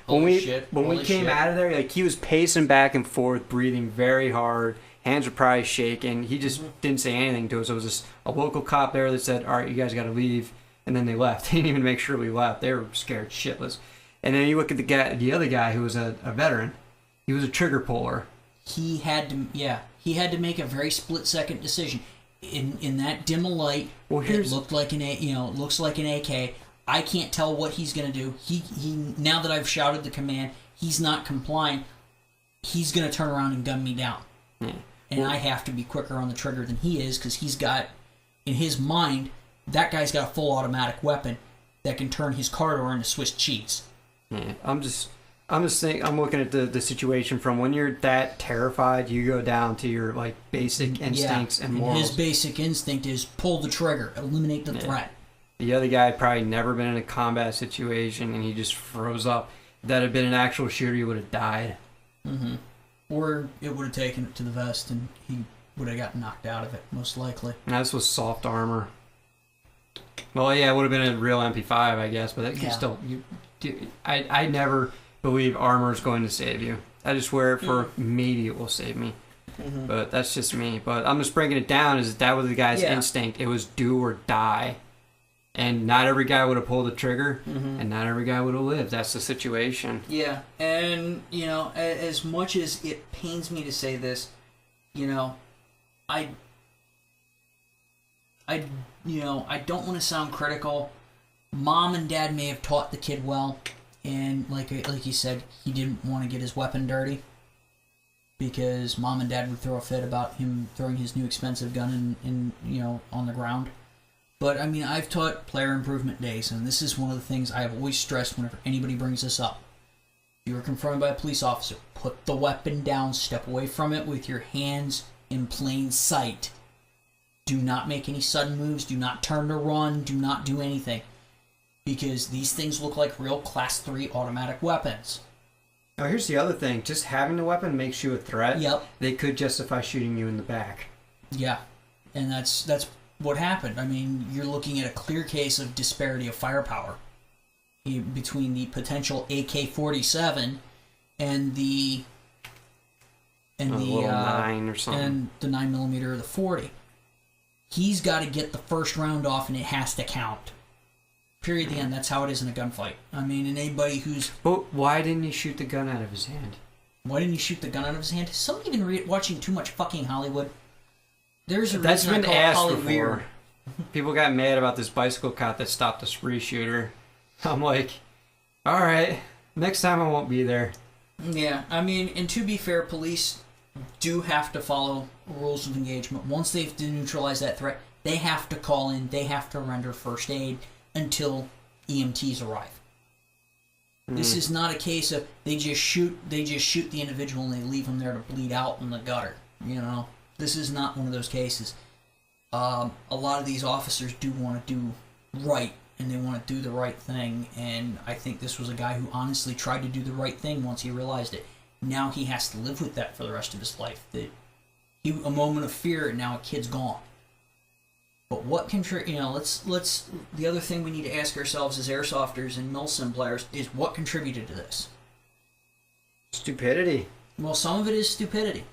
when we came out of there. Like he was pacing back and forth, breathing very hard. Hands were probably shaking. He just didn't say anything to us. It was just a local cop there that said, "All right, you guys got to leave," and then they left. They didn't even make sure we left. They were scared shitless. And then you look at the other guy who was a veteran. He was a trigger puller. He had to make a very split-second decision. In that dim light, it looked like looks like an AK. I can't tell what he's gonna do. He now that I've shouted the command, he's not complying. He's gonna turn around and gun me down, and I have to be quicker on the trigger than he is because he's got, in his mind, that guy's got a full automatic weapon that can turn his car door into Swiss cheese. Yeah, I'm just saying. I'm looking at the situation from when you're that terrified, you go down to your like basic instincts and morals. His basic instinct is pull the trigger, eliminate the threat. The other guy had probably never been in a combat situation, and he just froze up. If that had been an actual shooter, he would have died. Or it would have taken it to the vest, and he would have gotten knocked out of it, most likely. And this was soft armor. Well, yeah, it would have been a real MP5, I guess, but that still. I never believe armor is going to save you. I just wear it for maybe it will save me. But that's just me. But I'm just breaking it down as that was the guy's instinct. It was do or die. And not every guy would have pulled the trigger, and not every guy would have lived. That's the situation. Yeah, and, you know, as much as it pains me to say this, you know, I don't want to sound critical. Mom and Dad may have taught the kid well. And like you said, he didn't want to get his weapon dirty because Mom and Dad would throw a fit about him throwing his new expensive gun in on the ground. But I mean, I've taught player improvement days, and this is one of the things I have always stressed whenever anybody brings this up. If you were confronted by a police officer, put the weapon down, step away from it with your hands in plain sight. Do not make any sudden moves. Do not turn to run. Do not do anything. because these things look like real Class 3 automatic weapons. Now, here's the other thing. Just having the weapon makes you a threat. Yep. They could justify shooting you in the back. Yeah, and that's what happened. I mean, you're looking at a clear case of disparity of firepower between the potential AK-47 and the 9 or something, and the 9mm or the 40. He's got to get the first round off, and it has to count. Period. The end. That's how it is in a gunfight. I mean, and anybody who's... But why didn't he shoot the gun out of his hand? Why didn't he shoot the gun out of his hand? Is somebody even watching too much fucking Hollywood? There's a That's reason been I call asked Hollywood before. weird. People got mad about this bicycle cop that stopped a spree shooter. I'm like, all right, next time I won't be there. Yeah, I mean, and to be fair, police do have to follow rules of engagement. Once they've neutralized that threat, they have to call in, they have to render first aid until EMTs arrive. This is not a case of they just shoot the individual and they leave them there to bleed out in the gutter. You know, this is not one of those cases. A lot of these officers do want to do right, and they want to do the right thing, and I think this was a guy who honestly tried to do the right thing once he realized it. Now he has to live with that for the rest of his life. A moment of fear, and now a kid's gone. But what let's the other thing we need to ask ourselves as airsofters and Milsim players is what contributed to this? Stupidity. Well, some of it is stupidity.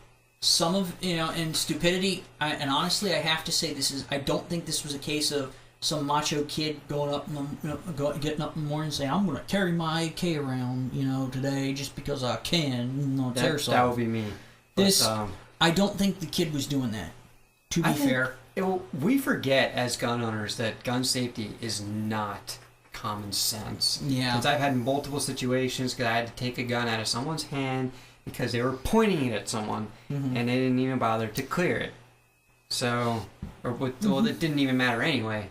Some of, and stupidity, and honestly, I have to say I don't think this was a case of some macho kid getting up in the morning and saying, I'm going to carry my AK around, today just because I can. It's airsoft. That would be me. I don't think the kid was doing that, to be fair. We forget as gun owners that gun safety is not common sense. Yeah. Because I've had multiple situations because I had to take a gun out of someone's hand because they were pointing it at someone and they didn't even bother to clear it. So, well, it didn't even matter anyway.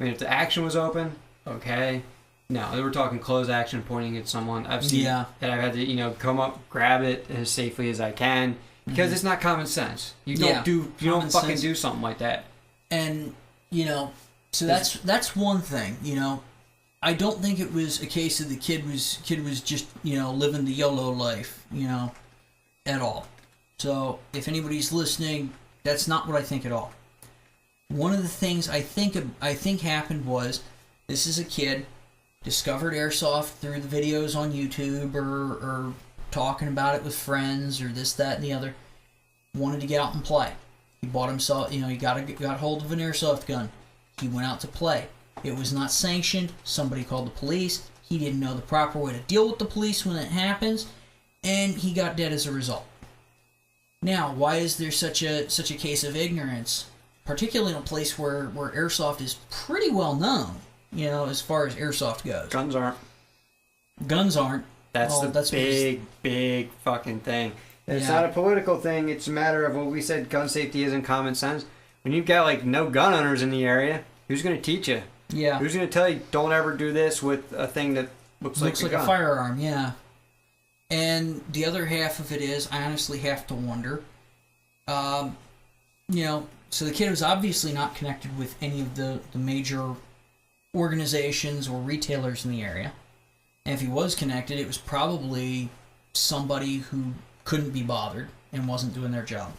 I mean, if the action was open, okay. No, they were talking closed action, pointing at someone. I've seen that I've had to, come up, grab it as safely as I can. Because it's not common sense. You don't fucking do something like that. And so that's one thing. I don't think it was a case of the kid was just living the YOLO life, at all. So if anybody's listening, that's not what I think at all. One of the things I think happened was this is a kid discovered airsoft through the videos on YouTube or talking about it with friends or this, that, and the other. Wanted to get out and play. He bought himself, he got hold of an airsoft gun. He went out to play. It was not sanctioned. Somebody called the police. He didn't know the proper way to deal with the police when it happens, and he got dead as a result. Now, why is there such a case of ignorance, particularly in a place where airsoft is pretty well known, as far as airsoft goes? Guns aren't. That's big fucking thing. It's not a political thing. It's a matter of what we said. Gun safety isn't common sense. When you've got no gun owners in the area, who's going to teach you? Yeah. Who's going to tell you don't ever do this with a thing that looks like a firearm? Yeah. And the other half of it is, I honestly have to wonder. So the kid was obviously not connected with any of the major organizations or retailers in the area. And if he was connected, it was probably somebody who couldn't be bothered and wasn't doing their job.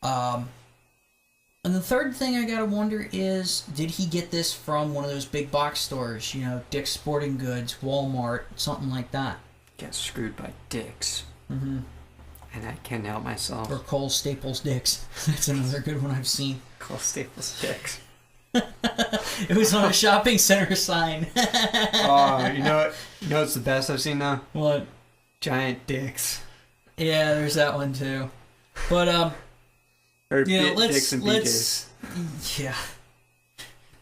And the third thing I gotta wonder is, did he get this from one of those big box stores? Dick's Sporting Goods, Walmart, something like that. Get screwed by Dick's. Mm-hmm. And I can't help myself. Or Cole Staples Dick's. That's another good one I've seen. Cole Staples Dick's. It was on a shopping center sign. Oh, you know what's the best I've seen though? What? Giant dicks. Yeah, there's that one too. But Dicks and BJ's. Yeah.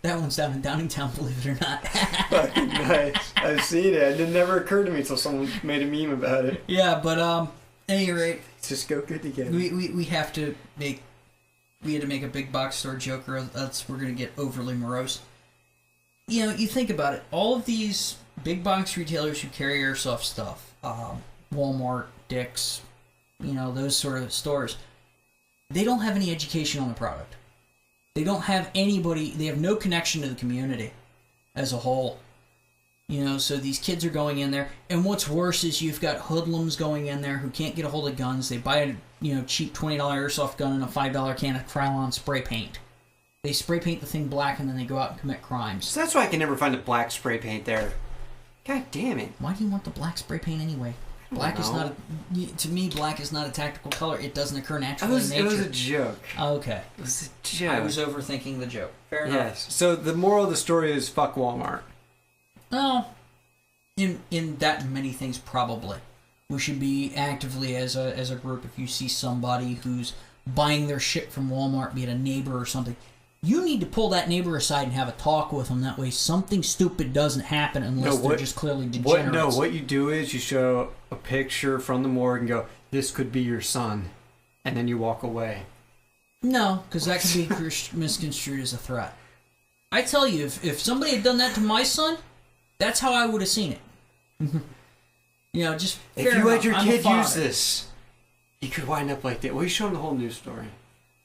That one's down in Downingtown, believe it or not. Fucking nice. I've seen it. It never occurred to me until someone made a meme about it. Yeah, but at any rate, just go good together. We have to make. We had to make a big box store joke, or else we're gonna get overly morose. You think about it. All of these big box retailers who carry airsoft stuff, Walmart, Dick's, those sort of stores, they don't have any education on the product. They don't have anybody. They have no connection to the community as a whole. You know, so these kids are going in there, and what's worse is you've got hoodlums going in there who can't get a hold of guns. They buy a cheap $20 airsoft gun and a $5 can of Krylon spray paint. They spray paint the thing black, and then they go out and commit crimes. So that's why I can never find the black spray paint there. God damn it! Why do you want the black spray paint anyway? Black is not to me. Black is not a tactical color. It doesn't occur naturally in nature. It was a joke. Okay, it was a joke. I was overthinking the joke. Fair enough. Yes. So the moral of the story is fuck Walmart. Oh, in that and many things, probably. We should be actively as a group. If you see somebody who's buying their shit from Walmart, be it a neighbor or something, you need to pull that neighbor aside and have a talk with them. That way, something stupid doesn't happen unless they're just clearly degenerates. What you do is you show a picture from the morgue and go, "This could be your son," and then you walk away. No, because that could be misconstrued as a threat. I tell you, if somebody had done that to my son, that's how I would have seen it. You know, just if you let your kid use this, you could wind up like that. Well, you show them the whole news story.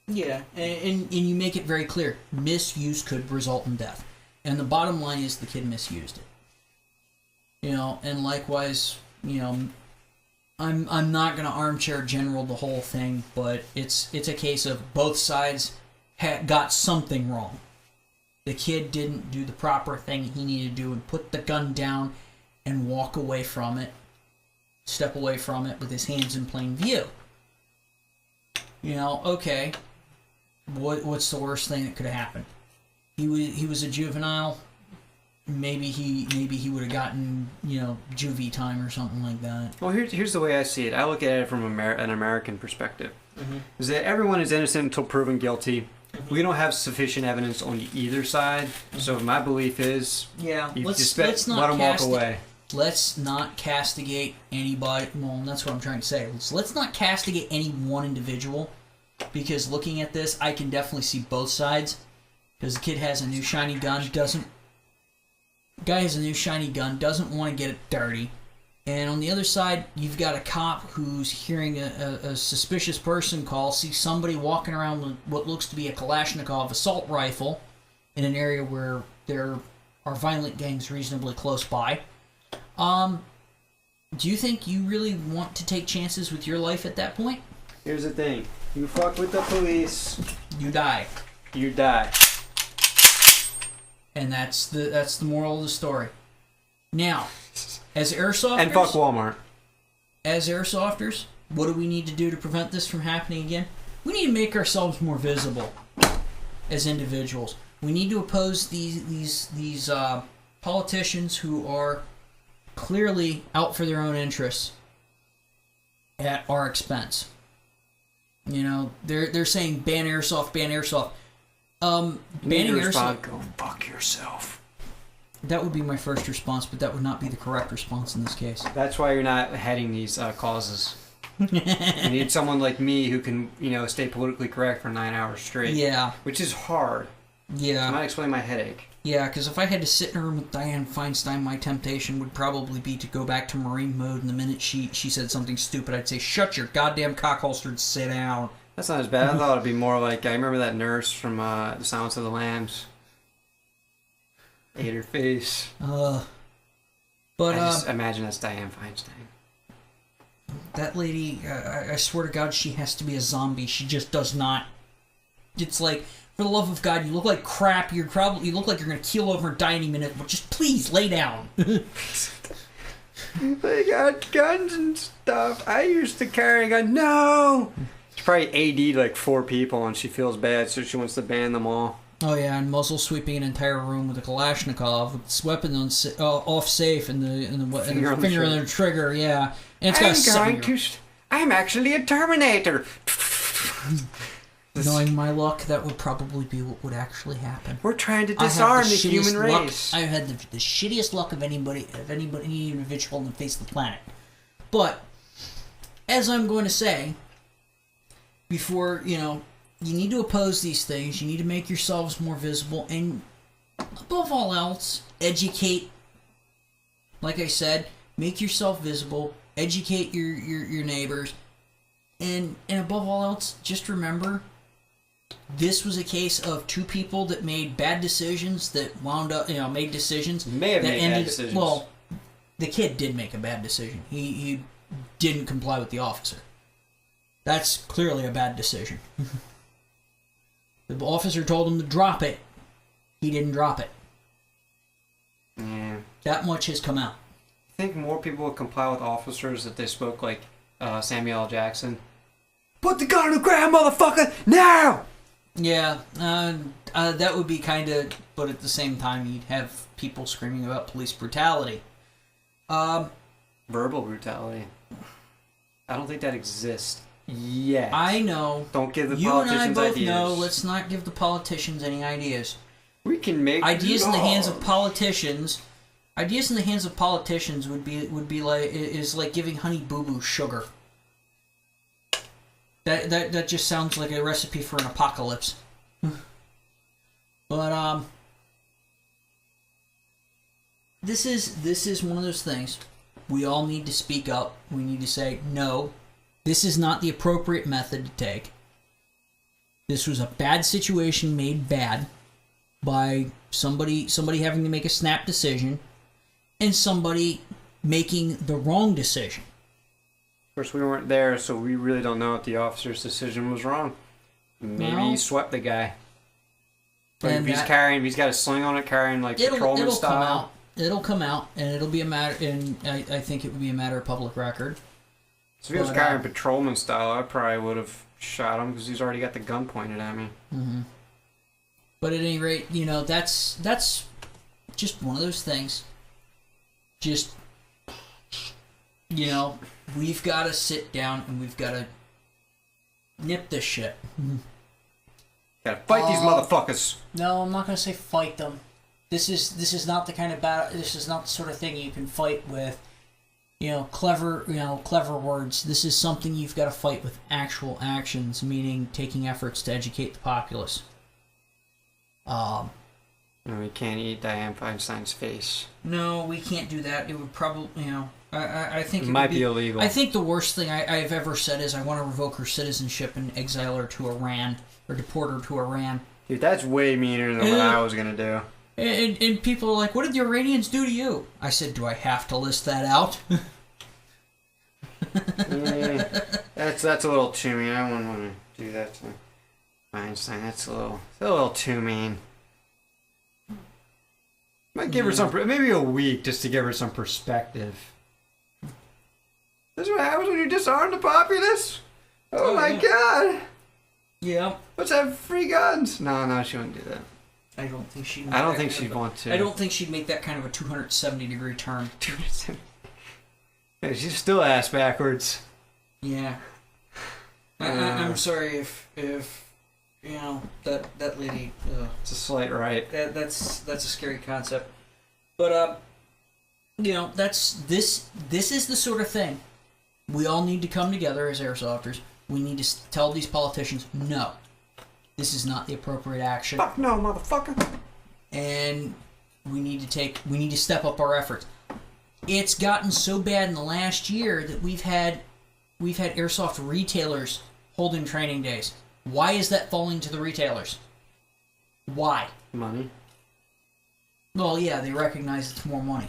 Yeah, and you make it very clear. Misuse could result in death. And the bottom line is the kid misused it. You know, and likewise, you know, I'm not going to armchair general the whole thing, but it's a case of both sides got something wrong. The kid didn't do the proper thing he needed to do and put the gun down and walk away from it, step away from it with his hands in plain view. You know, okay, what's the worst thing that could have happened? He was a juvenile. Maybe he would have gotten, you know, juvie time or something like that. Well, here's the way I see it. I look at it from an American perspective. Mm-hmm. Is that everyone is innocent until proven guilty. Mm-hmm. We don't have sufficient evidence on either side. Mm-hmm. So my belief is, let's not let them walk away. Let's not castigate anybody. Well, that's what I'm trying to say. Let's not castigate any one individual, because looking at this, I can definitely see both sides. Because the kid has a new shiny gun, doesn't want to get it dirty. And on the other side, you've got a cop who's hearing a suspicious person call, sees somebody walking around with what looks to be a Kalashnikov assault rifle in an area where there are violent gangs reasonably close by. Do you think you really want to take chances with your life at that point? Here's the thing. You fuck with the police. You die. You die. And that's the moral of the story. Now, as airsofters... And fuck Walmart. As airsofters, what do we need to do to prevent this from happening again? We need to make ourselves more visible as individuals. We need to oppose these politicians who are clearly out for their own interests at our expense. You know, they're saying ban airsoft, ban airsoft. Banning airsoft. Go fuck yourself. That would be my first response, but that would not be the correct response in this case. That's why you're not heading these causes. You need someone like me who can, you know, stay politically correct for 9 hours straight. Yeah. Which is hard. Yeah. I might explain my headache. Yeah, because if I had to sit in a room with Dianne Feinstein, my temptation would probably be to go back to Marine mode, and the minute she said something stupid, I'd say, "Shut your goddamn cock holster and sit down." That's not as bad. I thought it'd be more like, I remember that nurse from The Silence of the Lambs. Ate her face. But I just imagine that's Dianne Feinstein. That lady, I swear to God, she has to be a zombie. She just does not. It's like, for the love of God, you look like crap. You look like you're gonna keel over and die any minute. But just please lay down. They got guns and stuff. I used to carry a gun. No. She probably AD'd like 4 people, and she feels bad, so she wants to ban them all. Oh yeah, and muzzle sweeping an entire room with a Kalashnikov with its weapon off safe and the finger on the trigger. Yeah, and I'm actually a Terminator. Knowing my luck, that would probably be what would actually happen. We're trying to disarm the human race. I've had the shittiest luck of any individual on the face of the planet. But as I'm going to say, before you need to oppose these things. You need to make yourselves more visible, and above all else, educate. Like I said, make yourself visible, educate your neighbors, and above all else, just remember, this was a case of two people that made bad decisions that wound up, made decisions. May have made bad decisions. Well, the kid did make a bad decision. He didn't comply with the officer. That's clearly a bad decision. The officer told him to drop it. He didn't drop it. Yeah. That much has come out. I think more people would comply with officers if they spoke like Samuel L. Jackson. Put the gun on the ground, motherfucker, now! Yeah, that would be kind of, but at the same time, you'd have people screaming about police brutality. Verbal brutality. I don't think that exists yet. I know. Don't give the you politicians and I both ideas. know. Let's not give the politicians any ideas. We can make ideas in the hands of politicians. Ideas in the hands of politicians would be like giving Honey Boo Boo sugar. That just sounds like a recipe for an apocalypse. But this is one of those things. We all need to speak up. We need to say, no, this is not the appropriate method to take. This was a bad situation made bad by somebody having to make a snap decision and somebody making the wrong decision. Of course, we weren't there, so we really don't know if the officer's decision was wrong. Maybe he swept the guy. But if he's got a sling on it, carrying like patrolman style. It'll come out, and it'll be a matter. And I think it would be a matter of public record. So if he was carrying patrolman style, I probably would have shot him because he's already got the gun pointed at me. Mm-hmm. But at any rate, that's just one of those things. Just we've got to sit down and we've got to nip this shit. Gotta fight these motherfuckers. No, I'm not gonna say fight them. This is not the kind of battle. This is not the sort of thing you can fight with, clever words. This is something you've got to fight with actual actions, meaning taking efforts to educate the populace. We can't eat Dianne Feinstein's face. No, we can't do that. It would probably, I think it might be illegal. I think the worst thing I've ever said is I want to revoke her citizenship and exile her to Iran, or deport her to Iran. Dude, that's way meaner than what I was going to do. And people are like, what did the Iranians do to you? I said, do I have to list that out? That's a little too mean. I wouldn't want to do that to Einstein. That's a little too mean. Might give her maybe a week just to give her some perspective. This is what happens when you disarm the populace? Oh my god! Yeah. Let's have free guns! No, she wouldn't do that. I don't think she'd want to. I don't think she'd make that kind of a 270-degree turn. 270. Yeah, she's still ass backwards. Yeah. I'm sorry if that lady. It's a slight right. That's a scary concept. But this is the sort of thing we all need to come together as airsofters. We need to tell these politicians, no, this is not the appropriate action. Fuck no, motherfucker. And we need to step up our efforts. It's gotten so bad in the last year that we've had airsoft retailers holding training days. Why is that falling to the retailers? Why? Money. Well, yeah, they recognize it's more money.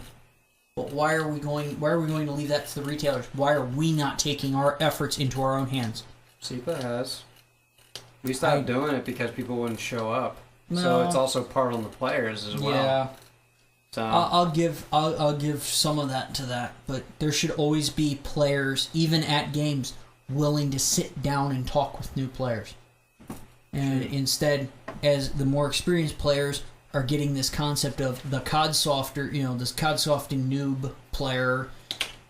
But why are we going to leave that to the retailers? Why are we not taking our efforts into our own hands? SEPA has. We stopped doing it because people wouldn't show up. No. So it's also part on the players as well. Yeah. So I'll give some of that to that, but there should always be players, even at games, willing to sit down and talk with new players. And instead, as the more experienced players are getting this concept of the codsofter, this codsofting noob player,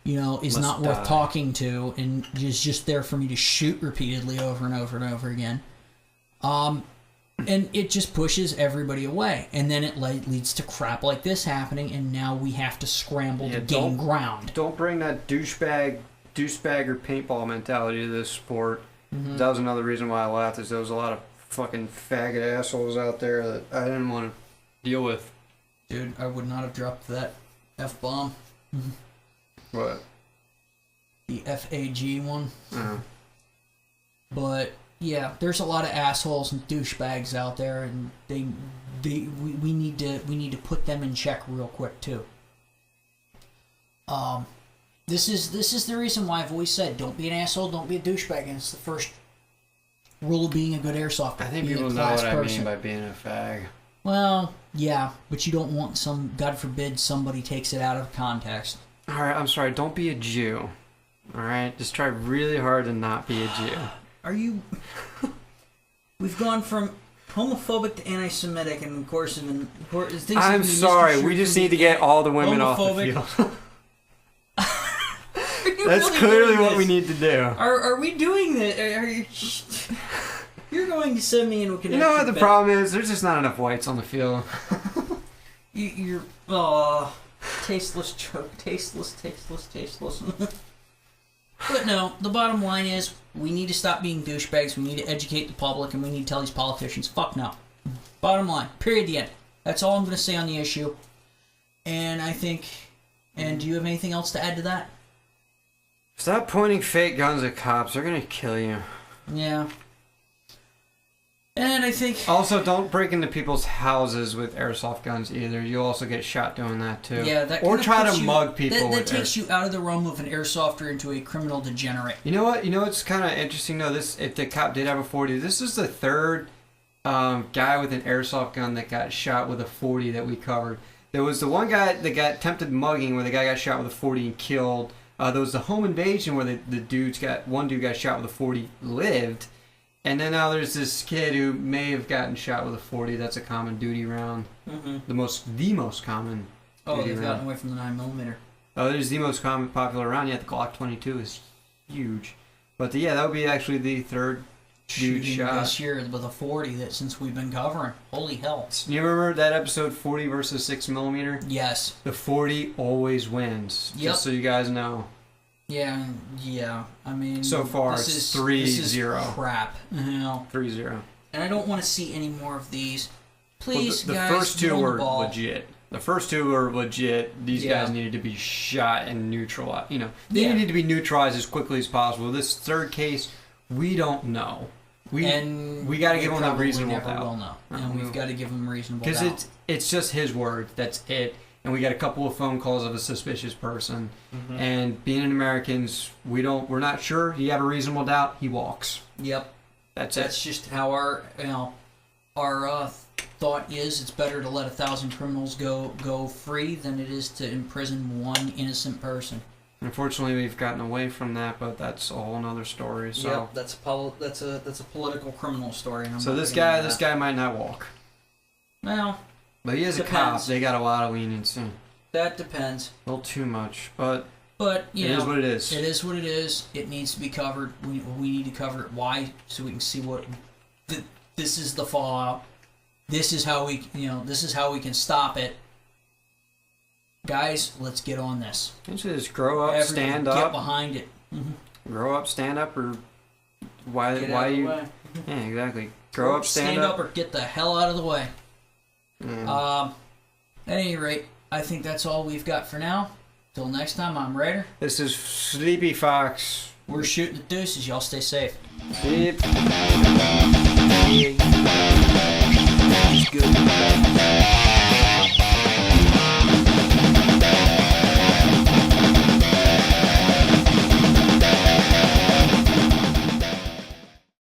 is not worth talking to and is just there for me to shoot repeatedly over and over and over again. And it just pushes everybody away. And then it leads to crap like this happening, and now we have to scramble to gain ground. Don't bring that douchebag or paintball mentality to this sport. Mm-hmm. That was another reason why I left, is there was a lot of fucking faggot assholes out there that I didn't want to deal with. Dude, I would not have dropped that F-bomb. What? The FAG one. Uh-huh. But, yeah, there's a lot of assholes and douchebags out there, and we need to put them in check real quick too. This is the reason why I've always said, don't be an asshole, don't be a douchebag, and it's the first rule of being a good airsoft. I think people know what I mean by being a fag. Well, yeah, but you don't want God forbid, somebody takes it out of context. Alright, I'm sorry, don't be a Jew. Alright, just try really hard to not be a Jew. Are you... We've gone from homophobic to anti-Semitic, and of course... I'm sorry, we just need to get all the women off the field. That's really clearly what we need to do. Are we doing this? Are you... You're going to send me into a connection. You know what the problem is? There's just not enough whites on the field. You're... tasteless joke. Tasteless. But no, the bottom line is, we need to stop being douchebags, we need to educate the public, and we need to tell these politicians, fuck no. Bottom line. Period, the end. That's all I'm going to say on the issue. And I think... And do you have anything else to add to that? Stop pointing fake guns at cops. They're going to kill you. Yeah. And I think... Also, don't break into people's houses with airsoft guns either. You'll also get shot doing that too. Yeah, that or try to mug people. That takes you out of the realm of an airsofter into a criminal degenerate. You know what? You know what's kind of interesting though? If the cop did have a 40, this is the third guy with an airsoft gun that got shot with a 40 that we covered. There was the one guy that got attempted mugging where the guy got shot with a 40 and killed. There was the home invasion where one dude got shot with a 40, lived. And then now there's this kid who may have gotten shot with a 40. That's a common duty round. Mm-hmm. The most common. They've gotten away from the 9mm. Oh, there's the most common popular round. Yeah, the Glock 22 is huge. But that would be actually the third dude shot this year with a 40 that since we've been covering. Holy hell! You remember that episode 40 versus 6mm? Yes. The 40 always wins. Yep. Just so you guys know. Yeah. I mean, so far it's 3-0. This is crap. 3-0. And I don't want to see any more of these. Please, well, guys, the first two were legit. The first two were legit. These guys needed to be shot and neutralized. They needed to be neutralized as quickly as possible. This third case, we don't know. We got to give him a reasonable doubt. Will know. And we've got to give him a reasonable doubt. Because it's just his word. That's it. And we got a couple of phone calls of a suspicious person. Mm-hmm. And being Americans, we're not sure. You have a reasonable doubt, he walks. Yep. That's just how our thought is. It's better to let 1,000 criminals go free than it is to imprison one innocent person. Unfortunately, we've gotten away from that, but that's a whole other story. So yep, that's a political criminal story. So this guy might not walk. Well. But he is a cop. They got a lot of leniency. That depends. A little too much, but it is what it is. It is what it is. It needs to be covered. We need to cover it. Why? So we can see what. This is the fallout. This is how we. This is how we can stop it. Guys, let's get on this. You should just grow up, stand up, get behind it. Mm-hmm. Grow up, stand up, or why you? Yeah, exactly. Grow up, stand up, or get the hell out of the way. At any rate, I think that's all we've got for now. Till next time, I'm Raider. This is Sleepy Fox. We're shooting the deuces. Y'all stay safe. Beep.